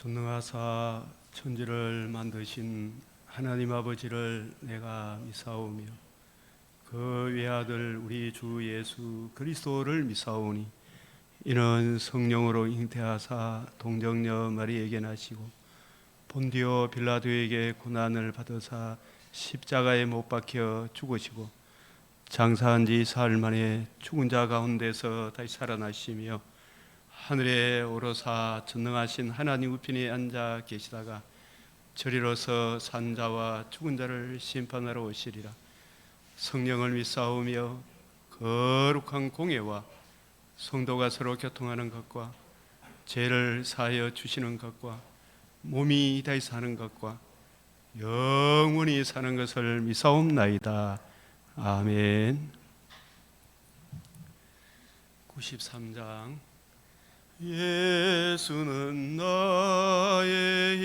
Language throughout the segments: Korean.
전능하사 천지를 만드신 하나님 아버지를 내가 미사오며 그 외아들 우리 주 예수 그리스도를 미사오니 이는 성령으로 잉태하사 동정녀 마리에게 나시고 본디오 빌라도에게 고난을 받으사 십자가에 못 박혀 죽으시고 장사한 지 사흘 만에 죽은 자 가운데서 다시 살아나시며 하늘에 오르사 전능하신 하나님 우편에 앉아 계시다가 저리로서 산 자와 죽은 자를 심판하러 오시리라. 성령을 믿사오며 거룩한 공예와 성도가 서로 교통하는 것과 죄를 사하여 주시는 것과 몸이 다시 사는 것과 영원히 사는 것을 믿사옵나이다. 아멘. 93장. 예수는 나의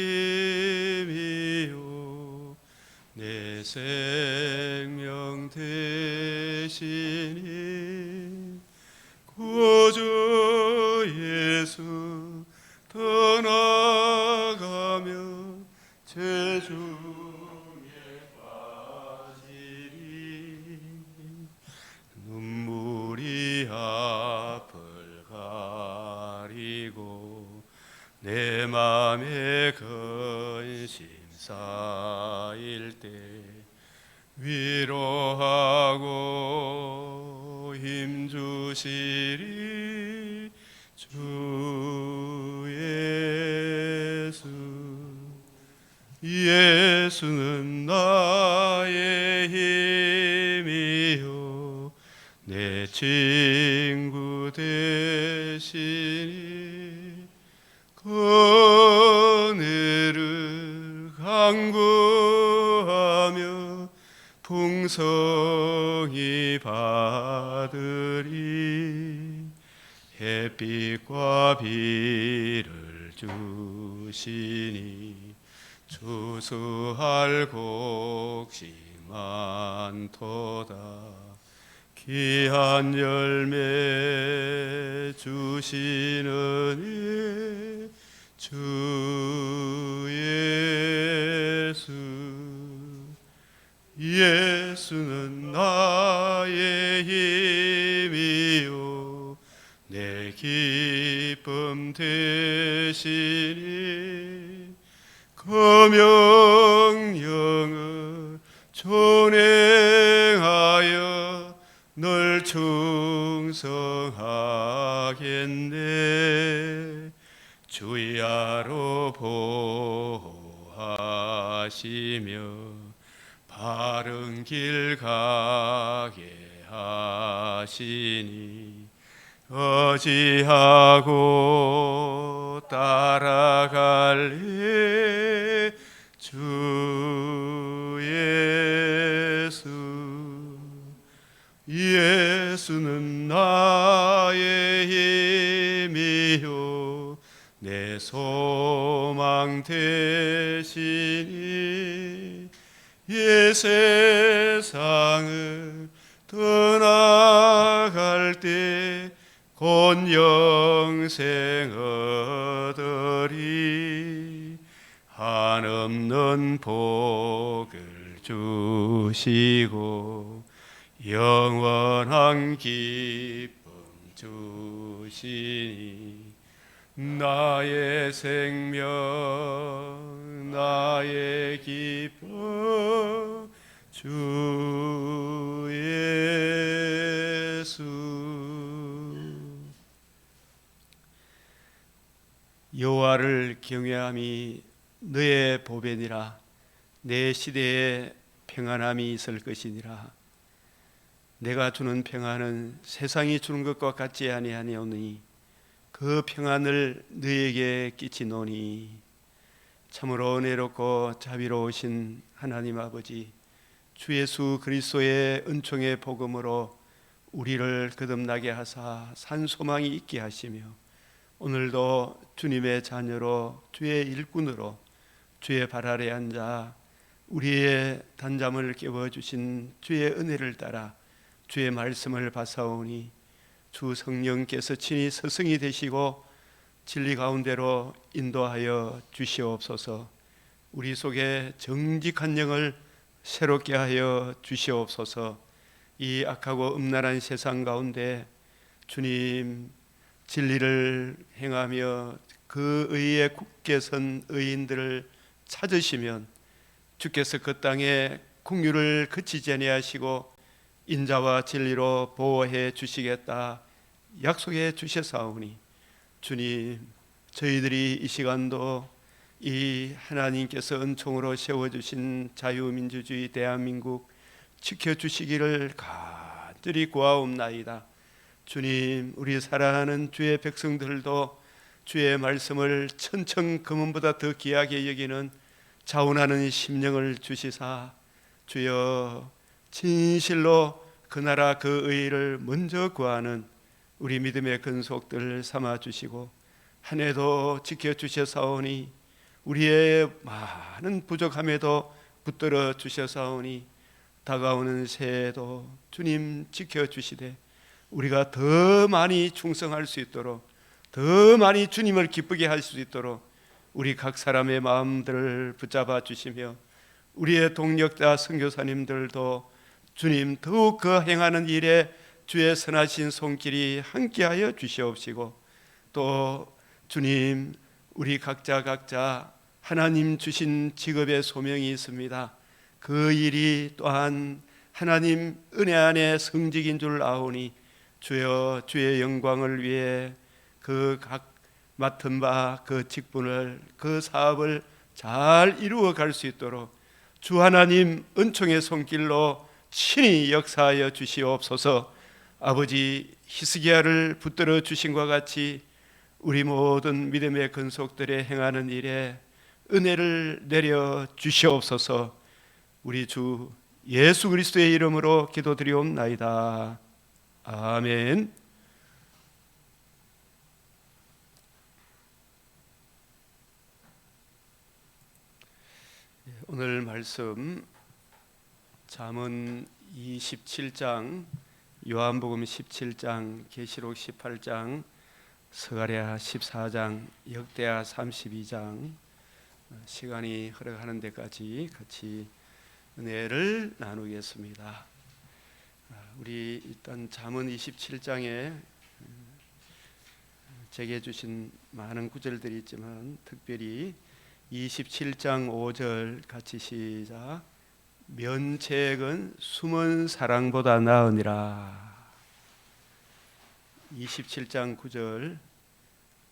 힘이요 내 생명 되시니 구주 예수 떠나가며 제 중에 빠지리 눈물이 앞을 가리고 내 맘에 근심 쌓일 때 위로하고 힘주시리 주 예수. 예수는 나의 힘이요 내 친구 되시니 은혜를 간구하며 풍성히 받으리 햇빛과 비를 주시니 주수할 곡식 많도다 귀한 열매 주시는 주 예수. 예수는 나의 힘이요 내 기쁨 되시니 그 명령을 준행하여 널 충성하겠네. 주야로 보호하시며 바른 길 가게 하시니 어찌하고 따라갈래 주 예수. 예수는 나의 힘이요 내 소망 되시니 이 세상을 떠나갈 때 곧 영생 얻으리 한없는 복을 주시고 영원한 기쁨 주시니 나의 생명 나의 기쁨 주 예수. 여호와를 경외함이 너의 보배니라 내 시대에 평안함이 있을 것이니라. 내가 주는 평안은 세상이 주는 것과 같지 아니하니오니 그 평안을 너에게 끼치노니. 참으로 은혜롭고 자비로우신 하나님 아버지, 주 예수 그리스도의 은총의 복음으로 우리를 거듭나게 하사 산 소망이 있게 하시며 오늘도 주님의 자녀로 주의 일꾼으로 주의 발 아래 앉아 우리의 단잠을 깨워주신 주의 은혜를 따라 주의 말씀을 받사오니 주 성령께서 친히 스승이 되시고 진리 가운데로 인도하여 주시옵소서. 우리 속에 정직한 영을 새롭게 하여 주시옵소서. 이 악하고 음란한 세상 가운데 주님 진리를 행하며 그 의에 굳게 선 의인들을 찾으시면 주께서 그 땅에 국류를 그치지 아니하시고 인자와 진리로 보호해 주시겠다 약속해 주셨사오니 주님, 저희들이 이 시간도 이 하나님께서 은총으로 세워주신 자유민주주의 대한민국 지켜주시기를 간절히 구하옵나이다. 주님, 우리 사랑하는 주의 백성들도 주의 말씀을 천천 금은보다 더 귀하게 여기는 자원하는 심령을 주시사 주여 진실로 그 나라 그 의를 먼저 구하는 우리 믿음의 근속들 삼아주시고 한 해도 지켜주셔사오니 우리의 많은 부족함에도 붙들어 주셔사오니 다가오는 새해도 주님 지켜주시되 우리가 더 많이 충성할 수 있도록 더 많이 주님을 기쁘게 할 수 있도록 우리 각 사람의 마음들을 붙잡아 주시며 우리의 동력자 선교사님들도 주님 더욱 그 행하는 일에 주의 선하신 손길이 함께하여 주시옵시고 또 주님 우리 각자 하나님 주신 직업의 소명이 있습니다. 그 일이 또한 하나님 은혜 안에 성직인 줄 아오니 주여 주의 영광을 위해 그 각 맡은 바 그 직분을 그 사업을 잘 이루어 갈 수 있도록 주 하나님 은총의 손길로 친히 역사하여 주시옵소서. 아버지 히스기야를 붙들어 주신 것 같이 우리 모든 믿음의 근속들의 행하는 일에 은혜를 내려 주시옵소서. 우리 주 예수 그리스도의 이름으로 기도드리옵나이다. 아멘. 오늘 말씀 잠언 27장, 요한복음 17장, 계시록 18장, 스가랴 14장, 역대하 32장 시간이 허락하는 데까지 같이 은혜를 나누겠습니다. 우리 일단 잠언 27장에 제게 주신 많은 구절들이 있지만 특별히 27장 5절 같이 시작. 면책은 숨은 사랑보다 나으니라. 27장 9절.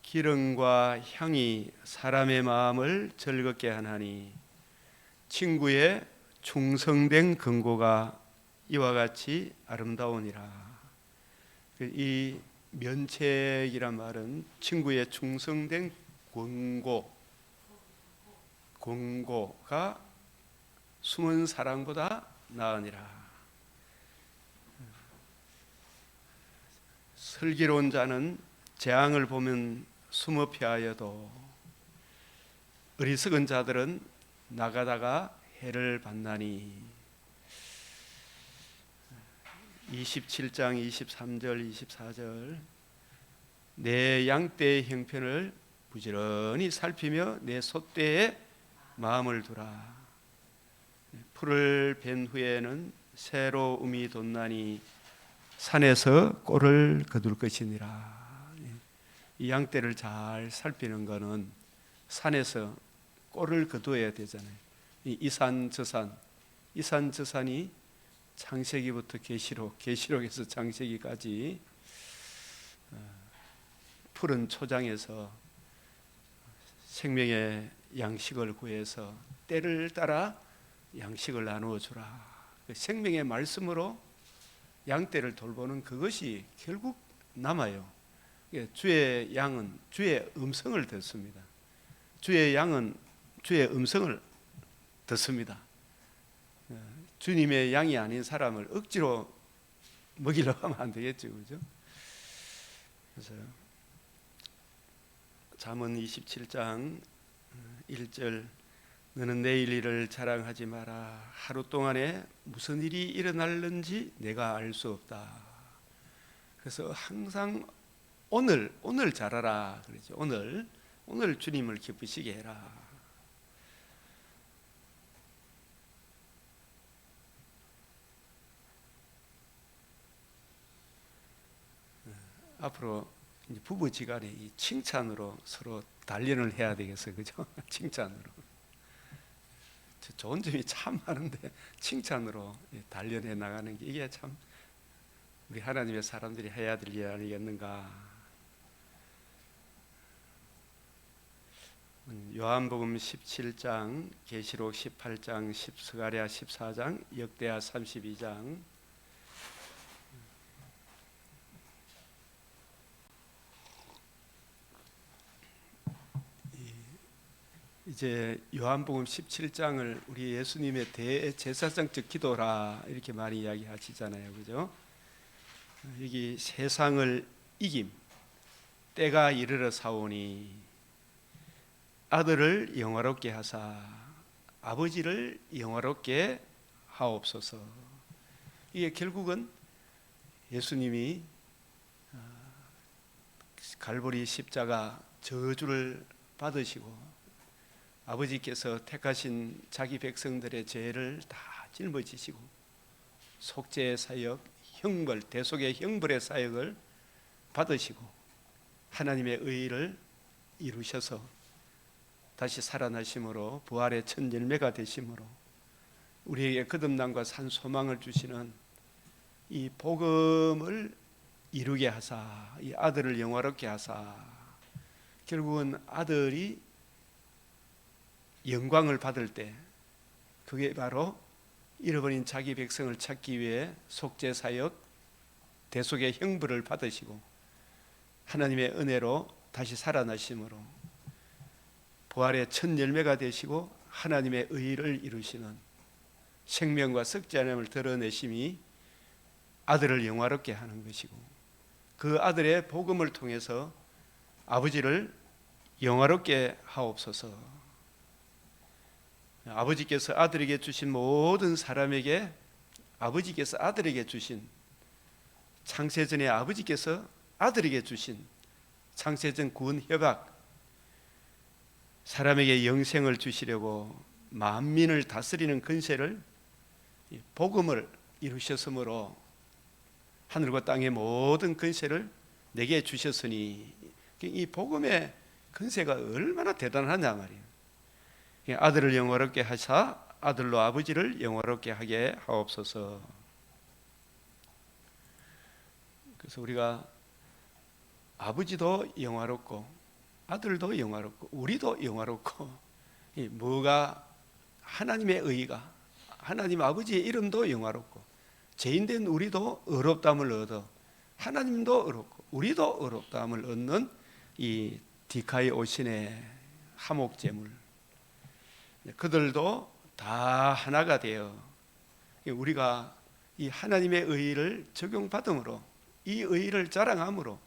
기름과 향이 사람의 마음을 즐겁게 하나니 친구의 충성된 근고가 이와 같이 아름다우니라. 이 면책이란 말은 친구의 충성된 권고가 숨은 사랑보다 나으니라. 슬기로운 자는 재앙을 보면 숨어 피하여도 어리석은 자들은 나가다가 해를 받나니. 27장 23절 24절. 내 양떼의 형편을 부지런히 살피며 내 소떼에 마음을 두라. 풀을 벤 후에는 새로움이 돋나니 산에서 꼴을 거둘 것이니라. 이 양떼를 잘 살피는 것은 산에서 꼴을 거두어야 되잖아요. 이 산 저 산이 창세기부터 계시록, 계시록에서 창세기까지 푸른 초장에서 생명의 양식을 구해서 때를 따라 양식을 나누어 주라. 생명의 말씀으로 양떼를 돌보는 그것이 결국 남아요. 주의 양은 주의 음성을 듣습니다. 주의 양은 주의 음성을 듣습니다. 주님의 양이 아닌 사람을 억지로 먹이려고 하면 안 되겠죠, 그죠? 그래서 잠언 27장 1절. 너는 내일 일을 자랑하지 마라. 하루 동안에 무슨 일이 일어날는지 내가 알 수 없다. 그래서 항상 오늘 잘하라 그러죠. 오늘 주님을 기쁘시게 해라. 앞으로 이제 부부지간에 이 칭찬으로 서로 단련을 해야 되겠어요, 그죠? 칭찬으로. 좋은 점이 참 많은데 칭찬으로 단련해 나가는 게 이게 참 우리 하나님의 사람들이 해야 될 일 아니겠는가. 요한복음 17장, 계시록 18장, 스가랴 14장, 역대하 32장. 이제 요한복음 17장을 우리 예수님의 대제사장적 기도라 이렇게 많이 이야기하시잖아요, 그죠? 여기 세상을 이김 때가 이르러 사오니 아들을 영화롭게 하사 아버지를 영화롭게 하옵소서. 이게 결국은 예수님이 갈보리 십자가 저주를 받으시고 아버지께서 택하신 자기 백성들의 죄를 다 짊어지시고 속죄의 사역, 형벌, 대속의 형벌의 사역을 받으시고 하나님의 의를 이루셔서 다시 살아나심으로 부활의 첫 열매가 되심으로 우리에게 거듭남과 산 소망을 주시는 이 복음을 이루게 하사 이 아들을 영화롭게 하사 결국은 아들이 영광을 받을 때 그게 바로 잃어버린 자기 백성을 찾기 위해 속죄 사역, 대속의 형벌을 받으시고 하나님의 은혜로 다시 살아나심으로 부활의 첫 열매가 되시고 하나님의 의를 이루시는 생명과 썩지 않음을 드러내심이 아들을 영화롭게 하는 것이고 그 아들의 복음을 통해서 아버지를 영화롭게 하옵소서. 아버지께서 아들에게 주신 모든 사람에게 아버지께서 아들에게 주신 창세전에 아버지께서 아들에게 주신 창세전 구원 협약 사람에게 영생을 주시려고 만민을 다스리는 권세를 복음을 이루셨으므로 하늘과 땅의 모든 권세를 내게 주셨으니 이 복음의 권세가 얼마나 대단하냐 말이에요. 아들을 영화롭게 하사 아들로 아버지를 영화롭게 하게 하옵소서. 그래서 우리가 아버지도 영화롭고 아들도 영화롭고 우리도 영화롭고 뭐가 하나님의 의가 하나님 아버지의 이름도 영화롭고 죄인된 우리도 의롭다함을 얻어 하나님도 의롭고 우리도 의롭다함을 얻는 이 디카이 오신의 화목제물 그들도 다 하나가 되어 우리가 이 하나님의 의를 적용받음으로 이 의를 자랑함으로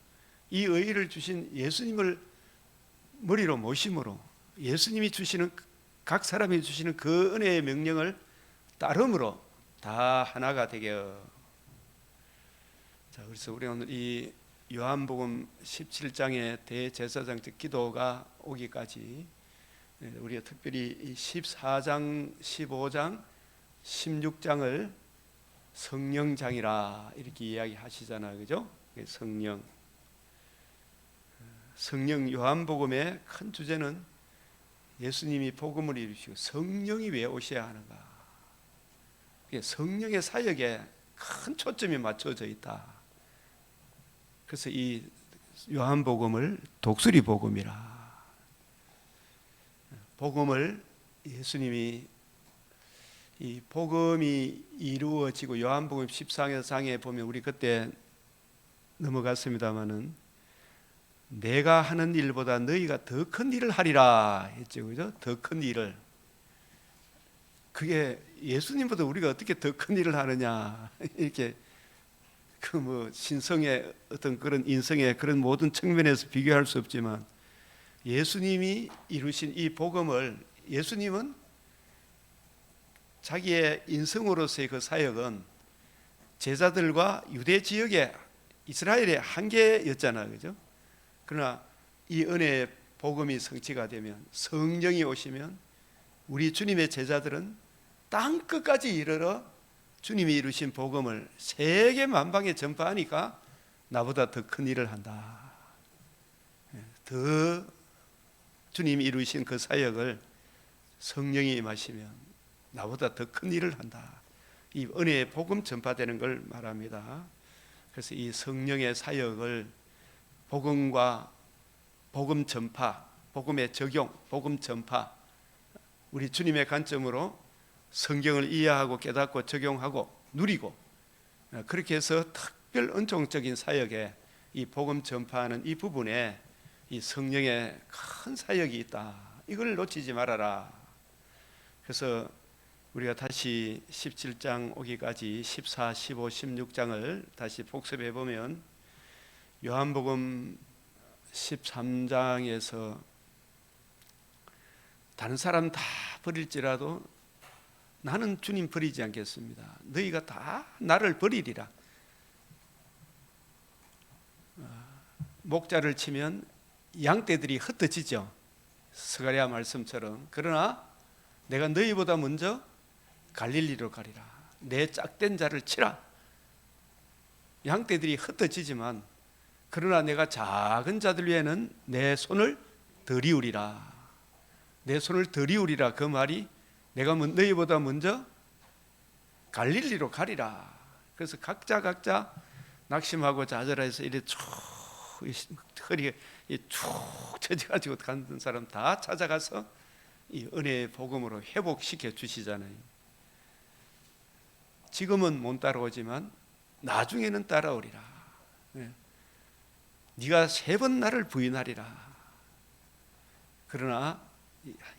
이 의를 주신 예수님을 머리로 모심으로 예수님이 주시는 각 사람이 주시는 그 은혜의 명령을 따름으로 다 하나가 되게. 자, 그래서 우리 오늘 이 요한복음 17장의 대제사장적 기도가 오기까지 우리가 특별히 14장, 15장, 16장을 성령장이라 이렇게 이야기하시잖아요, 그죠? 성령 요한복음의 큰 주제는 예수님이 복음을 이루시고 성령이 왜 오셔야 하는가? 성령의 사역에 큰 초점이 맞춰져 있다. 그래서 이 요한복음을 독수리 복음이라. 복음을 예수님이 이 복음이 이루어지고 요한복음 14장에 보면 우리 그때 넘어갔습니다마는 내가 하는 일보다 너희가 더 큰 일을 하리라 했죠, 그죠? 더 큰 일을. 그게 예수님보다 우리가 어떻게 더 큰 일을 하느냐 이렇게 그 뭐 신성의 어떤 그런 인성의 그런 모든 측면에서 비교할 수 없지만 예수님이 이루신 이 복음을 예수님은 자기의 인성으로서의 그 사역은 제자들과 유대 지역의 이스라엘의 한계였잖아요, 그죠? 그러나 이 은혜의 복음이 성취가 되면, 성령이 오시면 우리 주님의 제자들은 땅 끝까지 이르러 주님이 이루신 복음을 세계 만방에 전파하니까 나보다 더 큰 일을 한다. 더 주님이 이루신 그 사역을 성령이 임하시면 나보다 더 큰 일을 한다. 이 은혜의 복음 전파되는 걸 말합니다. 그래서 이 성령의 사역을 복음과 복음 전파, 복음의 적용, 복음 전파, 우리 주님의 관점으로 성경을 이해하고 깨닫고 적용하고 누리고, 그렇게 해서 특별 은총적인 사역에 이 복음 전파하는 이 부분에 이 성령의 큰 사역이 있다. 이걸 놓치지 말아라. 그래서 우리가 다시 17장 오기까지 14, 15, 16장을 다시 복습해 보면, 요한복음 13장에서 다른 사람 다 버릴지라도 나는 주님 버리지 않겠습니다. 너희가 다 나를 버리리라. 목자를 치면 양떼들이 흩어지죠. 스가랴 말씀처럼. 그러나 내가 너희보다 먼저 갈릴리로 가리라. 내 짝된 자를 치라. 양떼들이 흩어지지만 그러나 내가 작은 자들 위에는 내 손을 들이우리라. 내 손을 들이우리라. 그 말이 내가 너희보다 먼저 갈릴리로 가리라. 그래서 각자 낙심하고 좌절해서 이래 쭉 허리에 쭉 처져가지고 가는 사람 다 찾아가서 이 은혜의 복음으로 회복시켜 주시잖아요. 지금은 못 따라오지만 나중에는 따라오리라. 네가 3번 나를 부인하리라. 그러나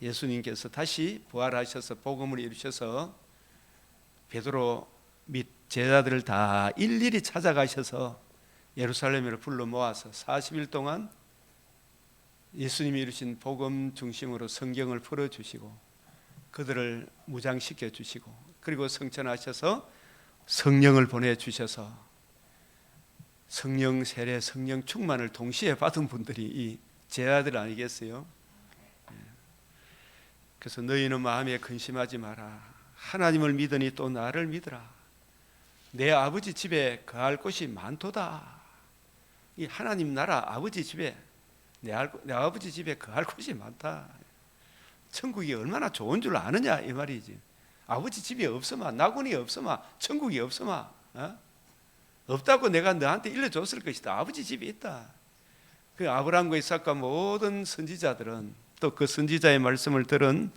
예수님께서 다시 부활하셔서 복음을 이루셔서 베드로 및 제자들을 다 일일이 찾아가셔서 예루살렘으로 불러 모아서 40일 동안 예수님이 이루신 복음 중심으로 성경을 풀어주시고 그들을 무장시켜 주시고, 그리고 성천하셔서 성령을 보내주셔서 성령 세례, 성령 충만을 동시에 받은 분들이 이 제자들 아니겠어요? 그래서 너희는 마음에 근심하지 마라. 하나님을 믿으니 또 나를 믿으라. 내 아버지 집에 거할 곳이 많도다. 이 하나님 나라 아버지 집에, 내 아버지 집에 거할 곳이 많다. 천국이 얼마나 좋은 줄 아느냐 이 말이지. 아버지 집이 없으마, 낙원이 없으마, 천국이 없으마, 없다고 내가 너한테 일러줬을 것이다. 아버지 집이 있다. 그 아브라함과 이삭과 모든 선지자들은, 또 그 선지자의 말씀을 들은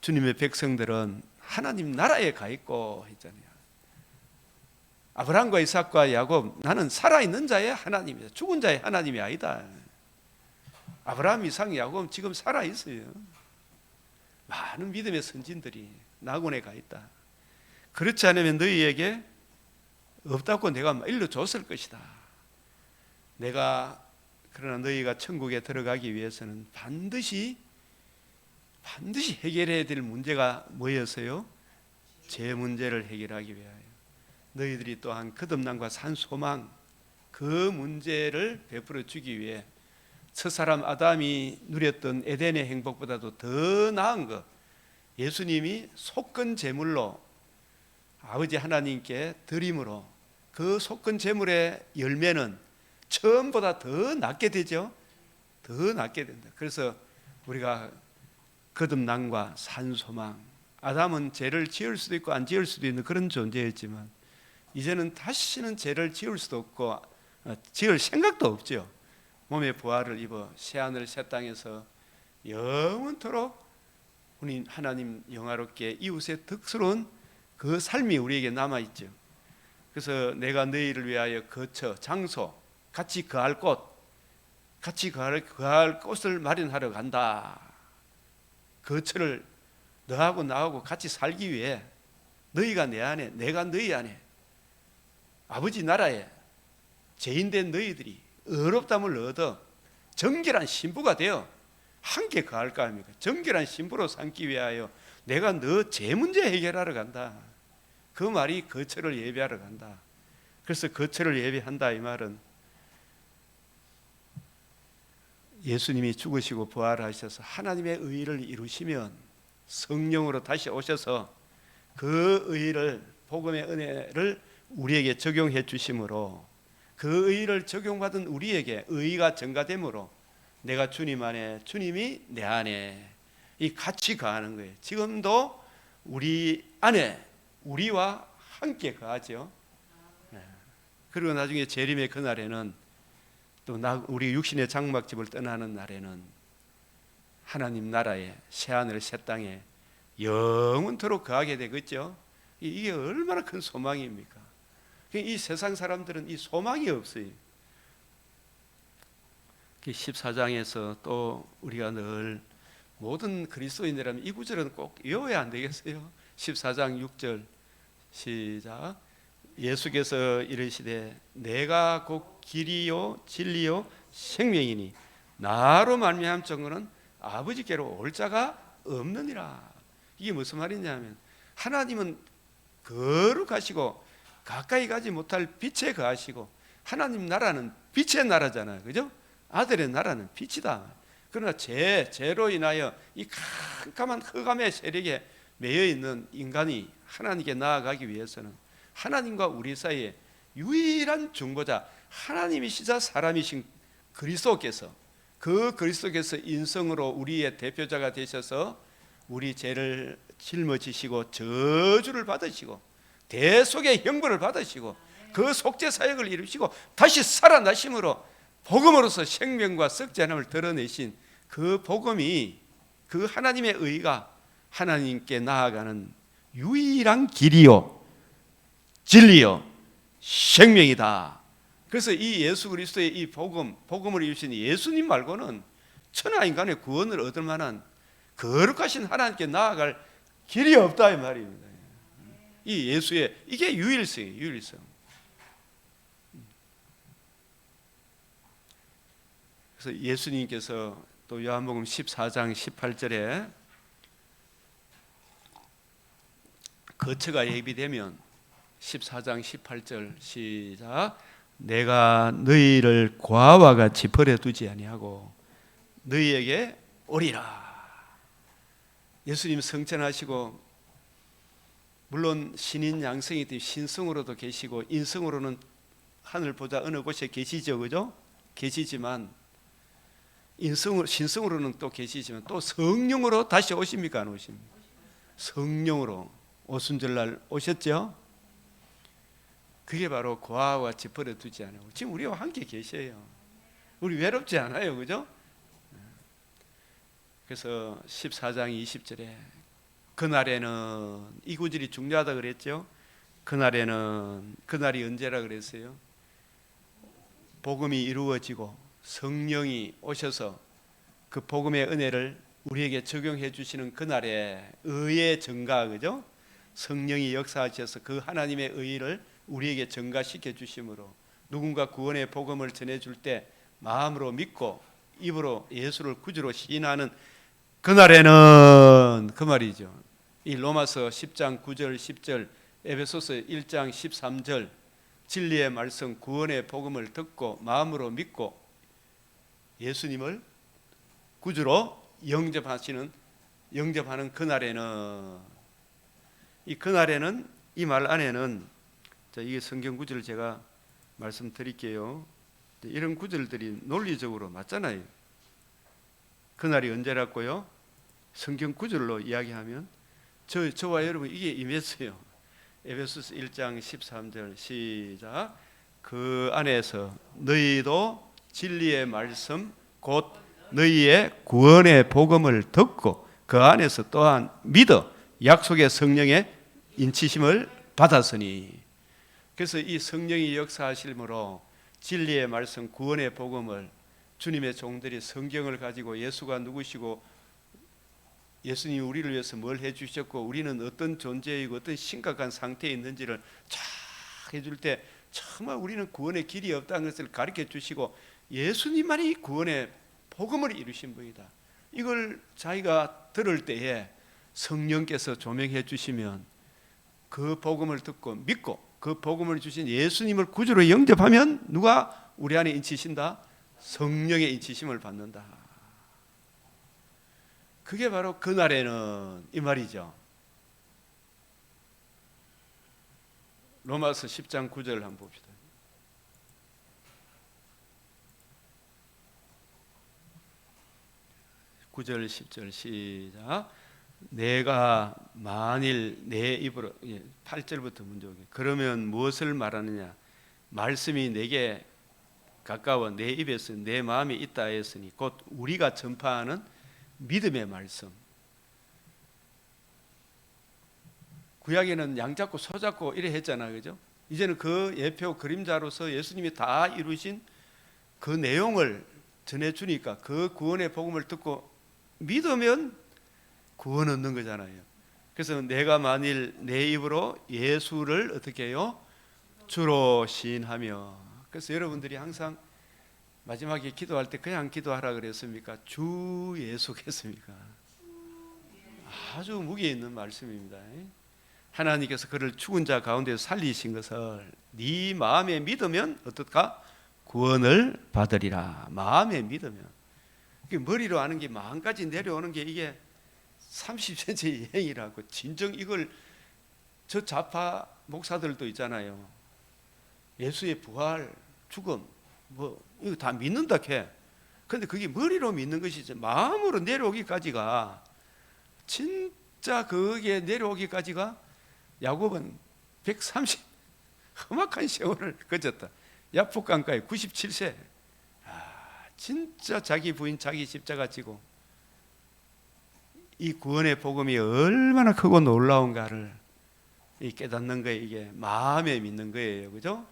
주님의 백성들은 하나님 나라에 가 있고 했잖아요. 아브라함과 이삭과 야곱, 나는 살아있는 자의 하나님이다. 죽은 자의 하나님이 아니다. 아브라함, 이삭, 야곱 지금 살아있어요. 많은 믿음의 선진들이 낙원에 가 있다. 그렇지 않으면 너희에게 없다고 내가 일러줬을 것이다. 그러나 너희가 천국에 들어가기 위해서는 반드시 해결해야 될 문제가 뭐였어요? 죄 문제를 해결하기 위하여 너희들이 또한 거듭남과 산 소망, 그 문제를 베풀어 주기 위해 첫사람 아담이 누렸던 에덴의 행복보다도 더 나은 것, 예수님이 속건 제물로 아버지 하나님께 드림으로 그 속건 제물의 열매는 처음보다 더 낫게 되죠. 더 낫게 된다. 그래서 우리가 거듭남과 산 소망, 아담은 죄를 지을 수도 있고 안 지을 수도 있는 그런 존재였지만 이제는 다시는 죄를 지을 수도 없고 지을 생각도 없죠. 몸의 부활을 입어 새하늘 새 땅에서 영원토록 우리 하나님 영화롭게 이웃의 덕스러운 그 삶이 우리에게 남아있죠. 그래서 내가 너희를 위하여 거처, 장소, 같이 거할 곳, 같이 거할 곳을 마련하러 간다. 거처를 너하고 나하고 같이 살기 위해 너희가 내 안에, 내가 너희 안에, 아버지 나라에 죄인된 너희들이 의롭다함을 얻어 정결한 신부가 되어 함께 거할까 합니까? 정결한 신부로 삼기 위하여 내가 너 죄 문제 해결하러 간다. 그 말이 거처를 예배하러 간다. 그래서 거처를 예배한다 이 말은 예수님이 죽으시고 부활하셔서 하나님의 의를 이루시면 성령으로 다시 오셔서 그 의를, 복음의 은혜를 우리에게 적용해 주심으로, 그 의를 적용받은 우리에게 의가 증가됨으로 내가 주님 안에, 주님이 내 안에 이 같이 거하는 거예요. 지금도 우리 안에 우리와 함께 거하죠. 그리고 나중에 재림의 그날에는 또 우리 육신의 장막집을 떠나는 날에는 하나님 나라에 새하늘 새 땅에 영원토록 거하게 되겠죠. 이게 얼마나 큰 소망입니까? 이 세상 사람들은 이 소망이 없어요. 14장에서 또 우리가 늘 모든 그리스도인이라면 이 구절은 꼭 외워야 안 되겠어요? 14장 6절 시작. 예수께서 이르시되 내가 곧 길이요 진리요 생명이니 나로 말미암 정거는 아버지께로 올 자가 없느니라. 이게 무슨 말이냐면 하나님은 거룩하시고 가까이 가지 못할 빛에 거하시고, 하나님 나라는 빛의 나라잖아요, 그죠? 아들의 나라는 빛이다. 그러나 죄로 인하여 이 캄캄한 흑암의 세력에 매여 있는 인간이 하나님께 나아가기 위해서는 하나님과 우리 사이에 유일한 중보자, 하나님이시자 사람이신 그리스도께서, 그 그리스도께서 인성으로 우리의 대표자가 되셔서 우리 죄를 짊어지시고 저주를 받으시고 대속의 형벌을 받으시고 그 속죄 사역을 이루시고 다시 살아나심으로 복음으로서 생명과 썩지 않음을 드러내신 그 복음이, 그 하나님의 의가 하나님께 나아가는 유일한 길이요 진리요 생명이다. 그래서 이 예수 그리스도의 이 복음을 이루신 예수님 말고는 천하 인간의 구원을 얻을 만한 거룩하신 하나님께 나아갈 길이 없다 이 말입니다. 이 예수의 이게 유일성이에요. 유일성. 그래서 예수님께서 또 요한복음 14장 18절에 거처가 예비되면 14장 18절 시작. 내가 너희를 고아와 같이 버려두지 아니하고 너희에게 오리라. 예수님 성천하시고 물론 신인 양성이 신성으로도 계시고 인성으로는 하늘 보좌 어느 곳에 계시죠, 그죠? 계시지만 신성으로는 또 계시지만 또 성령으로 다시 오십니까, 안 오십니까? 성령으로 오순절날 오셨죠? 그게 바로 고아와 같이 버려두지 않고 지금 우리와 함께 계셔요. 우리 외롭지 않아요, 그죠? 그래서 14장 20절에 그날에는, 이 구절이 중요하다 그랬죠. 그날에는, 그날이 언제라 그랬어요? 복음이 이루어지고 성령이 오셔서 그 복음의 은혜를 우리에게 적용해 주시는 그날에 의의 증가, 그죠? 성령이 역사하셔서 그 하나님의 의를 우리에게 증가시켜 주심으로 누군가 구원의 복음을 전해줄 때 마음으로 믿고 입으로 예수를 구주로 시인하는 그날에는, 그 말이죠. 이 로마서 10장 9절 10절, 에베소서 1장 13절, 진리의 말씀 구원의 복음을 듣고 마음으로 믿고 예수님을 구주로 영접하는 그날에는, 이 그날에는, 이 말 안에는, 자, 이게 성경 구절을 제가 말씀드릴게요. 이런 구절들이 논리적으로 맞잖아요. 그날이 언제라고요? 성경 구절로 이야기하면 저와 여러분 이게 임했어요. 에베소서 1장 13절 시작. 그 안에서 너희도 진리의 말씀 곧 너희의 구원의 복음을 듣고 그 안에서 또한 믿어 약속의 성령의 인치심을 받았으니. 그래서 이 성령이 역사하심으로 진리의 말씀 구원의 복음을 주님의 종들이 성경을 가지고 예수가 누구시고 예수님이 우리를 위해서 뭘 해주셨고 우리는 어떤 존재이고 어떤 심각한 상태에 있는지를 쫙 해줄 때 정말 우리는 구원의 길이 없다는 것을 가르쳐 주시고 예수님만이 구원의 복음을 이루신 분이다. 이걸 자기가 들을 때에 성령께서 조명해 주시면 그 복음을 듣고 믿고 그 복음을 주신 예수님을 구주로 영접하면 누가 우리 안에 인치신다? 성령의 인치심을 받는다. 그게 바로 그날에는 이 말이죠. 로마서 10장 9절 한번 봅시다. 9절 10절 시작. 내가 만일 내 입으로 8절부터 먼저 오게. 그러면 무엇을 말하느냐? 말씀이 내게 가까워 내 입에서 내 마음에 있다 했으니 곧 우리가 전파하는 믿음의 말씀. 구약에는 양 잡고 소 잡고 이래 했잖아, 그죠? 이제는 그 예표 그림자로서 예수님이 다 이루신 그 내용을 전해주니까 그 구원의 복음을 듣고 믿으면 구원 얻는 거잖아요. 그래서 내가 만일 내 입으로 예수를 어떻게 해요? 주로 시인하며. 그래서 여러분들이 항상 마지막에 기도할 때 그냥 기도하라 그랬습니까? 주 예수겠습니까? 아주 무게 있는 말씀입니다. 하나님께서 그를 죽은 자 가운데서 살리신 것을 네 마음에 믿으면 어떨까? 구원을 받으리라. 마음에 믿으면. 머리로 하는 게 마음까지 내려오는 게 이게 30cm 여행이라고. 진정 이걸 저 좌파 목사들도 있잖아요. 예수의 부활, 죽음 뭐 이거 다 믿는다 캐. 근데 그게 머리로 믿는 것이지 마음으로 내려오기까지가, 진짜 그게 내려오기까지가 야곱은 130 험악한 세월을 거쳤다. 야복강가에 97세. 진짜 자기 부인 자기 십자가 지고 이 구원의 복음이 얼마나 크고 놀라운가를 깨닫는 거예요. 이게 마음에 믿는 거예요. 그죠?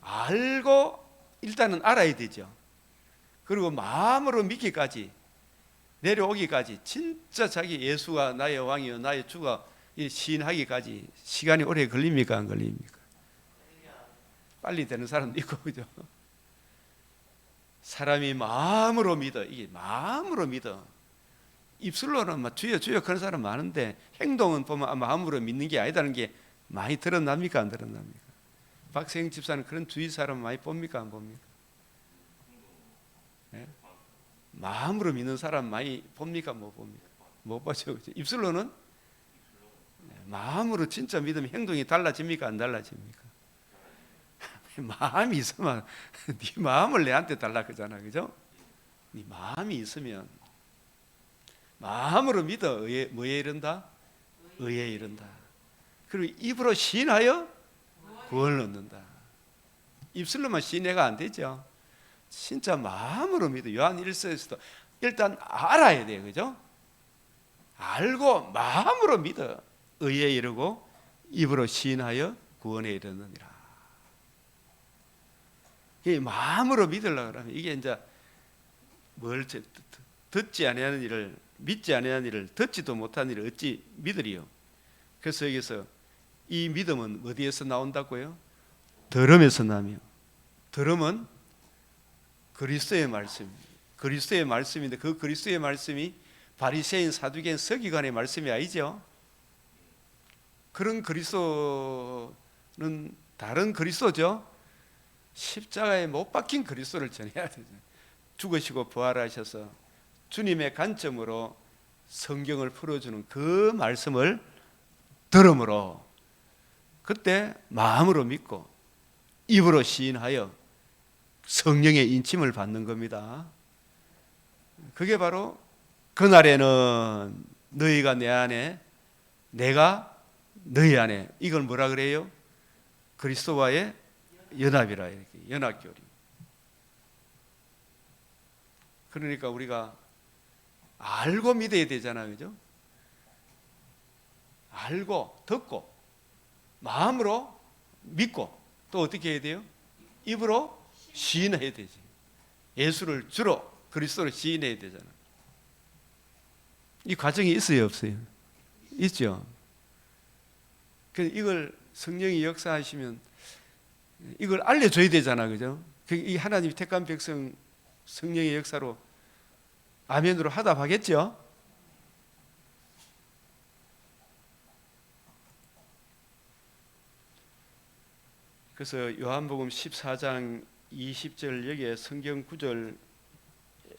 알고 일단은 알아야 되죠. 그리고 마음으로 믿기까지, 내려오기까지, 진짜 자기 예수가 나의 왕이요 나의 주가 시인하기까지 시간이 오래 걸립니까? 안 걸립니까? 빨리 되는 사람도 있고, 그죠? 사람이 마음으로 믿어. 이게 마음으로 믿어. 입술로는 막 주여 주여 그런 사람 많은데 행동은 보면 마음으로 믿는 게 아니다는 게 많이 드러납니까? 안 드러납니까? 박세영 집사는 그런 주위 사람 많이 봅니까? 안 봅니까? 네? 마음으로 믿는 사람 많이 봅니까? 못 봅니까? 못 보죠. 입술로는 마음으로 진짜 믿으면 행동이 달라집니까? 안 달라집니까? 마음이 있으면 네 마음을 내한테 달라 그러잖아, 그죠? 네 마음이 있으면 마음으로 믿어. 뭐에 이른다? 의에 이른다. 그리고 입으로 시인하여 구원을 얻는다. 입술로만 시인해가 안 되죠. 진짜 마음으로 믿어. 요한 1서에서도 일단 알아야 돼요, 그죠? 알고 마음으로 믿어. 의에 이르고 입으로 시인하여 구원에 이르느니라. 마음으로 믿으려고 하면 이게 이제 뭘 듣지 아니하는 일을, 믿지 아니하는 일을, 듣지도 못하는 일을 어찌 믿으리요? 그래서 여기서 이 믿음은 어디에서 나온다고요? 들음에서 나며. 들음은 그리스도의 말씀, 그리스도의 말씀인데 그 그리스도의 말씀이 바리새인, 사두개인, 서기관의 말씀이 아니죠. 그런 그리스도는 다른 그리스도죠. 십자가에 못 박힌 그리스도를 전해야 되죠. 죽으시고 부활하셔서 주님의 관점으로 성경을 풀어주는 그 말씀을 들음으로 그때 마음으로 믿고 입으로 시인하여 성령의 인침을 받는 겁니다. 그게 바로 그날에는 너희가 내 안에 내가 너희 안에, 이걸 뭐라 그래요? 그리스도와의 연합이라, 이렇게 연합교리. 그러니까 우리가 알고 믿어야 되잖아요, 그죠? 알고 듣고 마음으로 믿고 또 어떻게 해야 돼요? 입으로 시인해야 되지. 예수를 주로 그리스도를 시인해야 되잖아. 이 과정이 있어요, 없어요? 있죠. 그래서 이걸 성령이 역사하시면 이걸 알려줘야 되잖아, 그죠? 이 하나님이 택한 백성 성령의 역사로 아멘으로 화답하겠죠? 그래서 요한복음 14장 20절 여기에 성경 구절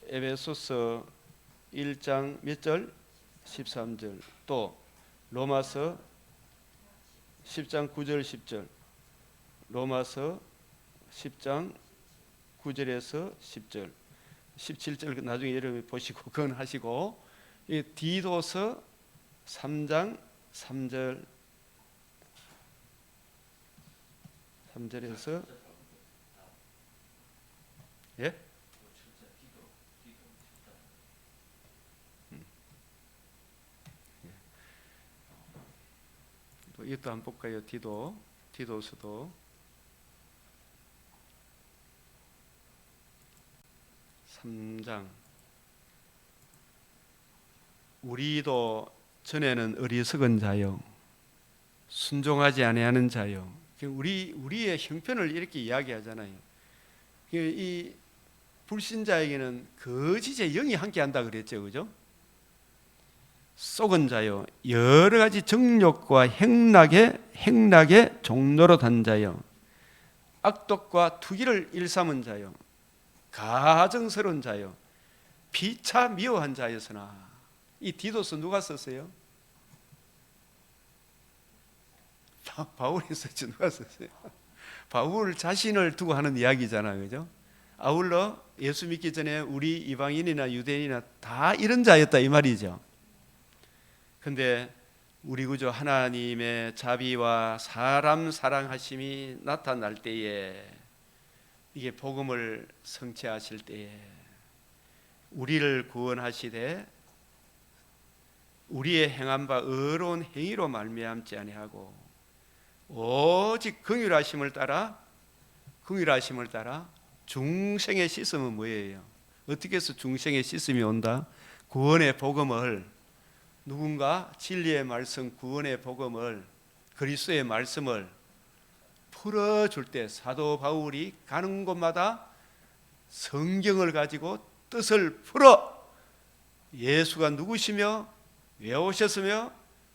에베소서 1장 몇 절? 13절. 또 로마서 10장 9절 10절. 로마서 10장 9절에서 10절. 17절 나중에 여러분 보시고 그건 하시고, 이 디도서 3장 3절 3절에서 예? 또 이것도 한번 볼까요? 디도서도 3장. 우리도 전에는 어리석은 자요 순종하지 아니하는 자요. 우리의 형편을 이렇게 이야기하잖아요. 이 불신자에게는 거짓의 영이 함께한다 그랬죠, 그죠? 속은 자요 여러 가지 정욕과 행락의 종로로 단 자요 악독과 투기를 일삼은 자요 가증스러운 자요 피차 미워한 자였으나. 이 디도서 누가 썼어요? 바울이 썼지. 누가 썼어요? 바울 자신을 두고 하는 이야기잖아요, 그죠? 아울러 예수 믿기 전에 우리 이방인이나 유대인이나 다 이런 자였다 이 말이죠. 근데 우리 구주 하나님의 자비와 사람 사랑하심이 나타날 때에, 이게 복음을 성취하실 때에 우리를 구원하시되 우리의 행한 바 의로운 행위로 말미암지 아니하고 오직 긍휼하심을 따라 중생의 씻음은 뭐예요? 어떻게 해서 중생의 씻음이 온다? 구원의 복음을, 누군가 진리의 말씀, 구원의 복음을, 그리스도의 말씀을 풀어줄 때 사도 바울이 가는 곳마다 성경을 가지고 뜻을 풀어 예수가 누구시며 왜 오셨으며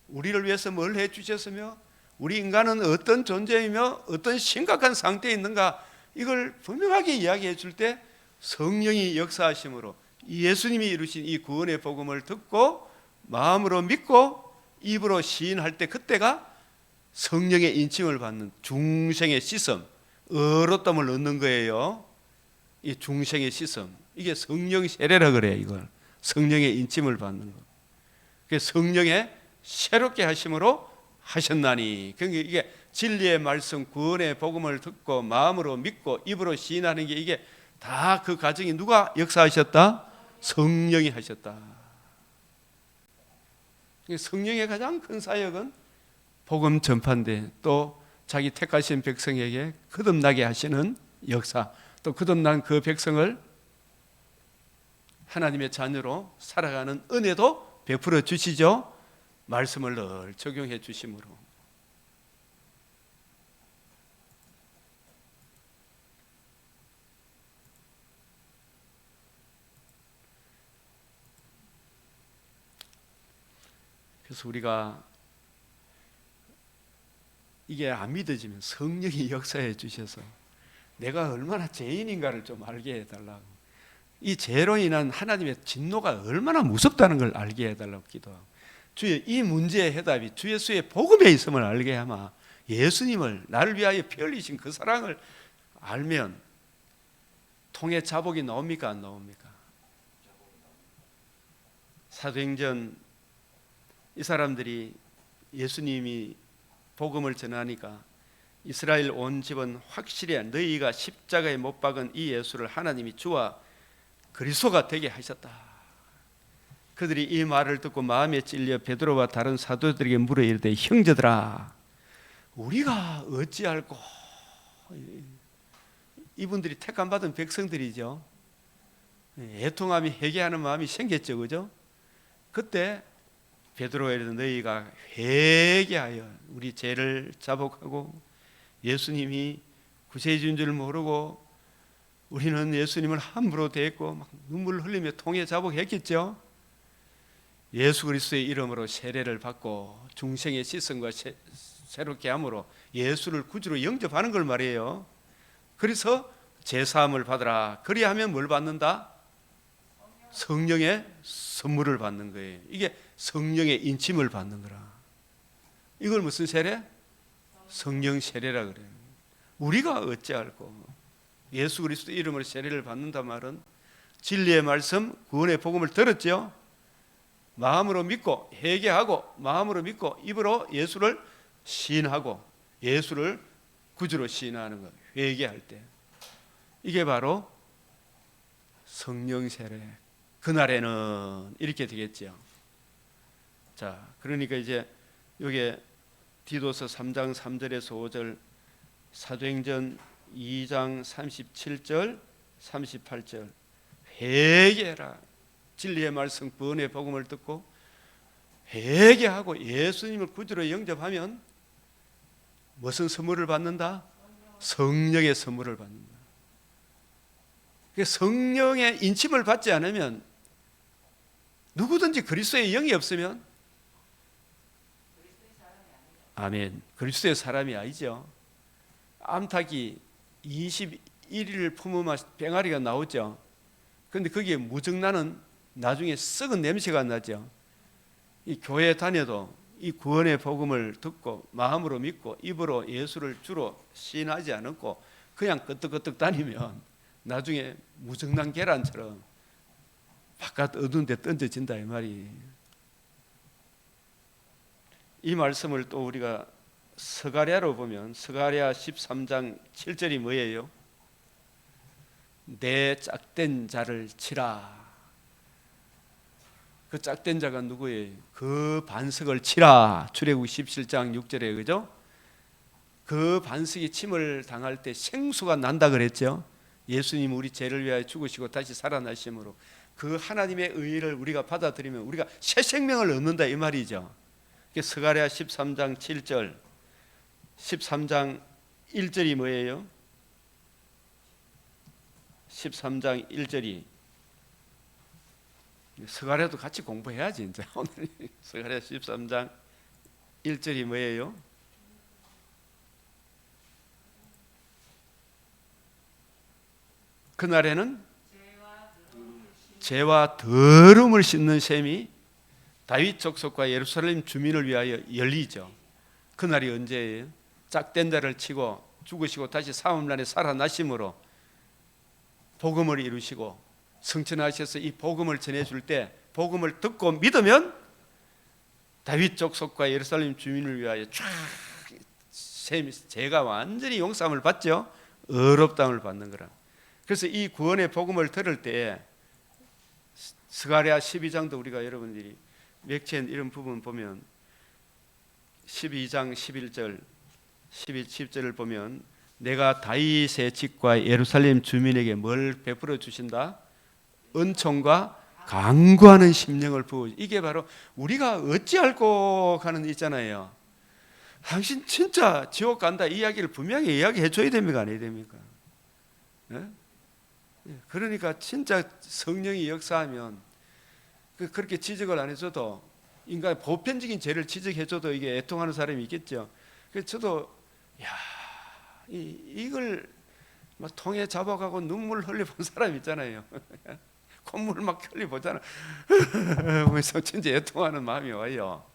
우리를 위해서 뭘 해주셨으며 우리 인간은 어떤 존재이며 어떤 심각한 상태에 있는가, 이걸 분명하게 이야기해 줄 때 성령이 역사하심으로 예수님이 이루신 이 구원의 복음을 듣고 마음으로 믿고 입으로 시인할 때, 그때가 성령의 인침을 받는 중생의 씻음, 의롭다함을 얻는 거예요. 이 중생의 씻음, 이게 성령 세례라 그래요. 이걸 성령의 인침을 받는 거. 그 성령의 새롭게 하심으로 하셨나니. 그러니까 이게 진리의 말씀, 구원의 복음을 듣고 마음으로 믿고 입으로 시인하는 게, 이게 다 그 과정이 누가 역사하셨다? 성령이 하셨다. 성령의 가장 큰 사역은 복음 전파인데, 또 자기 택하신 백성에게 거듭나게 하시는 역사, 또 거듭난 그 백성을 하나님의 자녀로 살아가는 은혜도 베풀어 주시죠. 말씀을 늘 적용해 주심으로. 그래서 우리가 이게 안 믿어지면 성령이 역사해 주셔서 내가 얼마나 죄인인가를 좀 알게 해달라고, 이 죄로 인한 하나님의 진노가 얼마나 무섭다는 걸 알게 해달라고 기도하고, 주의 이 문제의 해답이 주 예수의 복음에 있음을 알게 하마, 예수님을 나를 위하여 피 흘리신 그 사랑을 알면 통에 자복이 나옵니까 안 나옵니까? 사도행전 이 사람들이 예수님이 복음을 전하니까 이스라엘 온 집은 확실히 너희가 십자가에 못 박은 이 예수를 하나님이 주와 그리스도가 되게 하셨다. 그들이 이 말을 듣고 마음에 찔려 베드로와 다른 사도들에게 물어 이르되, 형제들아 우리가 어찌할꼬. 이분들이 택함 받은 백성들이죠. 애통함이, 회개하는 마음이 생겼죠, 그죠? 그때 베드로가 이르되, 너희가 회개하여 우리 죄를 자복하고 예수님이 구세주인 줄 모르고 우리는 예수님을 함부로 대했고 막 눈물을 흘리며 통에 자복했겠죠. 예수 그리스도의 이름으로 세례를 받고 중생의 씻음과 새롭게 함으로 예수를 구주로 영접하는 걸 말이에요. 그래서 제사함을 받으라. 그리하면 뭘 받는다? 성령의 선물을 받는 거예요. 이게 성령의 인침을 받는 거라. 이걸 무슨 세례? 성령 세례라 그래요. 우리가 어찌할꼬 예수 그리스도 이름으로 세례를 받는다 말은 진리의 말씀 구원의 복음을 들었죠. 마음으로 믿고 회개하고 마음으로 믿고 입으로 예수를 시인하고 예수를 구주로 시인하는 것. 회개할 때 이게 바로 성령 세례. 그날에는 이렇게 되겠죠. 자, 그러니까 이제 요게 디도서 3장 3절에서 5절, 사도행전 2장 37절 38절 회개해라. 진리의 말씀 구원의 복음을 듣고 회개하고 예수님을 구주로 영접하면 무슨 선물을 받는다? 성령의 선물을 받는다. 성령의 인침을 받지 않으면 누구든지 그리스도의 영이 없으면 아멘. 그리스도의 사람이 아니죠. 암탉이 21일 품으면 병아리가 나오죠. 그런데 거기에 무증나는 나중에 썩은 냄새가 나죠. 이 교회 다녀도 이 구원의 복음을 듣고 마음으로 믿고 입으로 예수를 주로 시인하지 않고 그냥 끄떡끄떡 다니면 나중에 무증난 계란처럼 바깥 어두운 데 던져진다 이 말이. 이 말씀을 또 우리가 스가랴로 보면 스가랴 13장 7절이 뭐예요? 내 짝된 자를 치라. 그 짝된 자가 누구예요? 그 반석을 치라. 출애굽 17장 6절에 그죠? 그 반석이 침을 당할 때 생수가 난다 그랬죠. 예수님 우리 죄를 위하여 죽으시고 다시 살아나심으로 그 하나님의 의를 우리가 받아들이면 우리가 새 생명을 얻는다 이 말이죠. 스가랴 13장 7절 13장 1절이 뭐예요? 13장 1절이 스가랴도 같이 공부해야지 이제 오늘 스가랴 13장 1절이 뭐예요? 그날에는 죄와 더러움을 씻는 셈이 다윗 족속과 예루살렘 주민을 위하여 열리죠. 그날이 언제예요? 짝된 자를 치고 죽으시고 다시 사흘만에 살아나심으로 복음을 이루시고 성천하셔서 이 복음을 전해줄 때 복음을 듣고 믿으면 다윗 족속과 예루살렘 주민을 위하여 쫙 죄가 완전히 용서함을 받죠. 의롭다함을 받는 거라. 그래서 이 구원의 복음을 들을 때 스가랴 12장도 우리가 여러분들이 맥체인 이런 부분 보면 12장 11절 10절을 보면 내가 다윗의 집과 예루살렘 주민에게 뭘 베풀어 주신다? 은총과 강구하는 심령을 부어. 이게 바로 우리가 어찌할꼬 하는 있잖아요. 당신 진짜 지옥 간다 이야기를 분명히 이야기해 줘야 됩니까? 안 해야 됩니까? 네? 그러니까 진짜 성령이 역사하면 그렇게 지적을 안 해줘도 인간의 보편적인 죄를 지적해줘도 이게 애통하는 사람이 있겠죠. 그래서 저도 이걸 막 통에 잡아가고 눈물 흘려본 사람 있잖아요. 콧물 막 흘려보잖아. 그래서 진짜 애통하는 마음이 와요.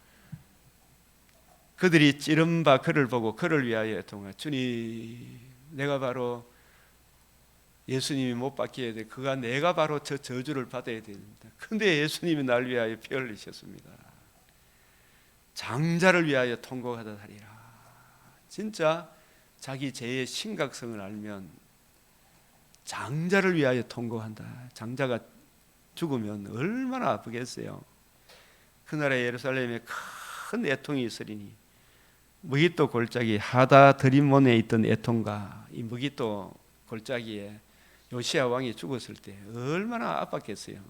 그들이 찌른 바 그를 보고 그를 위하여 애통하. 주님, 내가 바로 예수님이 못 받게 돼. 그가 내가 바로 저 저주를 받아야 됩니다. 근데 예수님이 날 위하여 피 흘리셨습니다. 장자를 위하여 통곡하다 하리라. 진짜 자기 죄의 심각성을 알면 장자를 위하여 통곡한다. 장자가 죽으면 얼마나 아프겠어요. 그날에 예루살렘에 큰 애통이 있으리니 무기또 골짜기 하다 드림몬에 있던 애통과 이 무기또 골짜기에 요시야 왕이 죽었을 때 얼마나 아팠겠어요.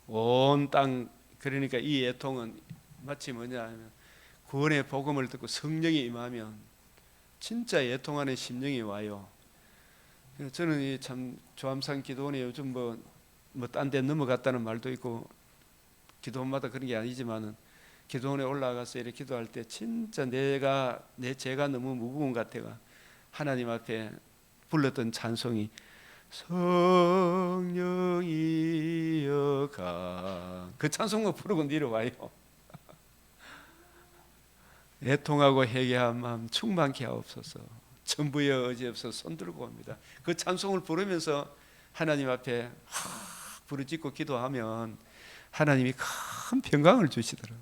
온 땅. 그러니까 이 애통은 마치 뭐냐 하면 구원의 복음을 듣고 성령이 임하면 진짜 애통하는 심령이 와요. 저는 참 조암산 기도원에 요즘 뭐 딴 데 넘어갔다는 말도 있고 기도원마다 그런 게 아니지만은 기도원에 올라가서 이렇게 기도할 때 진짜 내 죄가 너무 무거운 것 같아가 하나님 앞에 불렀던 찬송이 성령이여 그 찬송만 부르고 내려와요. 애통하고 회개한 마음 충만케 하옵소서. 전부여 어지없어 손들고 옵니다. 그 찬송을 부르면서 하나님 앞에 부르짖고 기도하면 하나님이 큰 평강을 주시더라고요.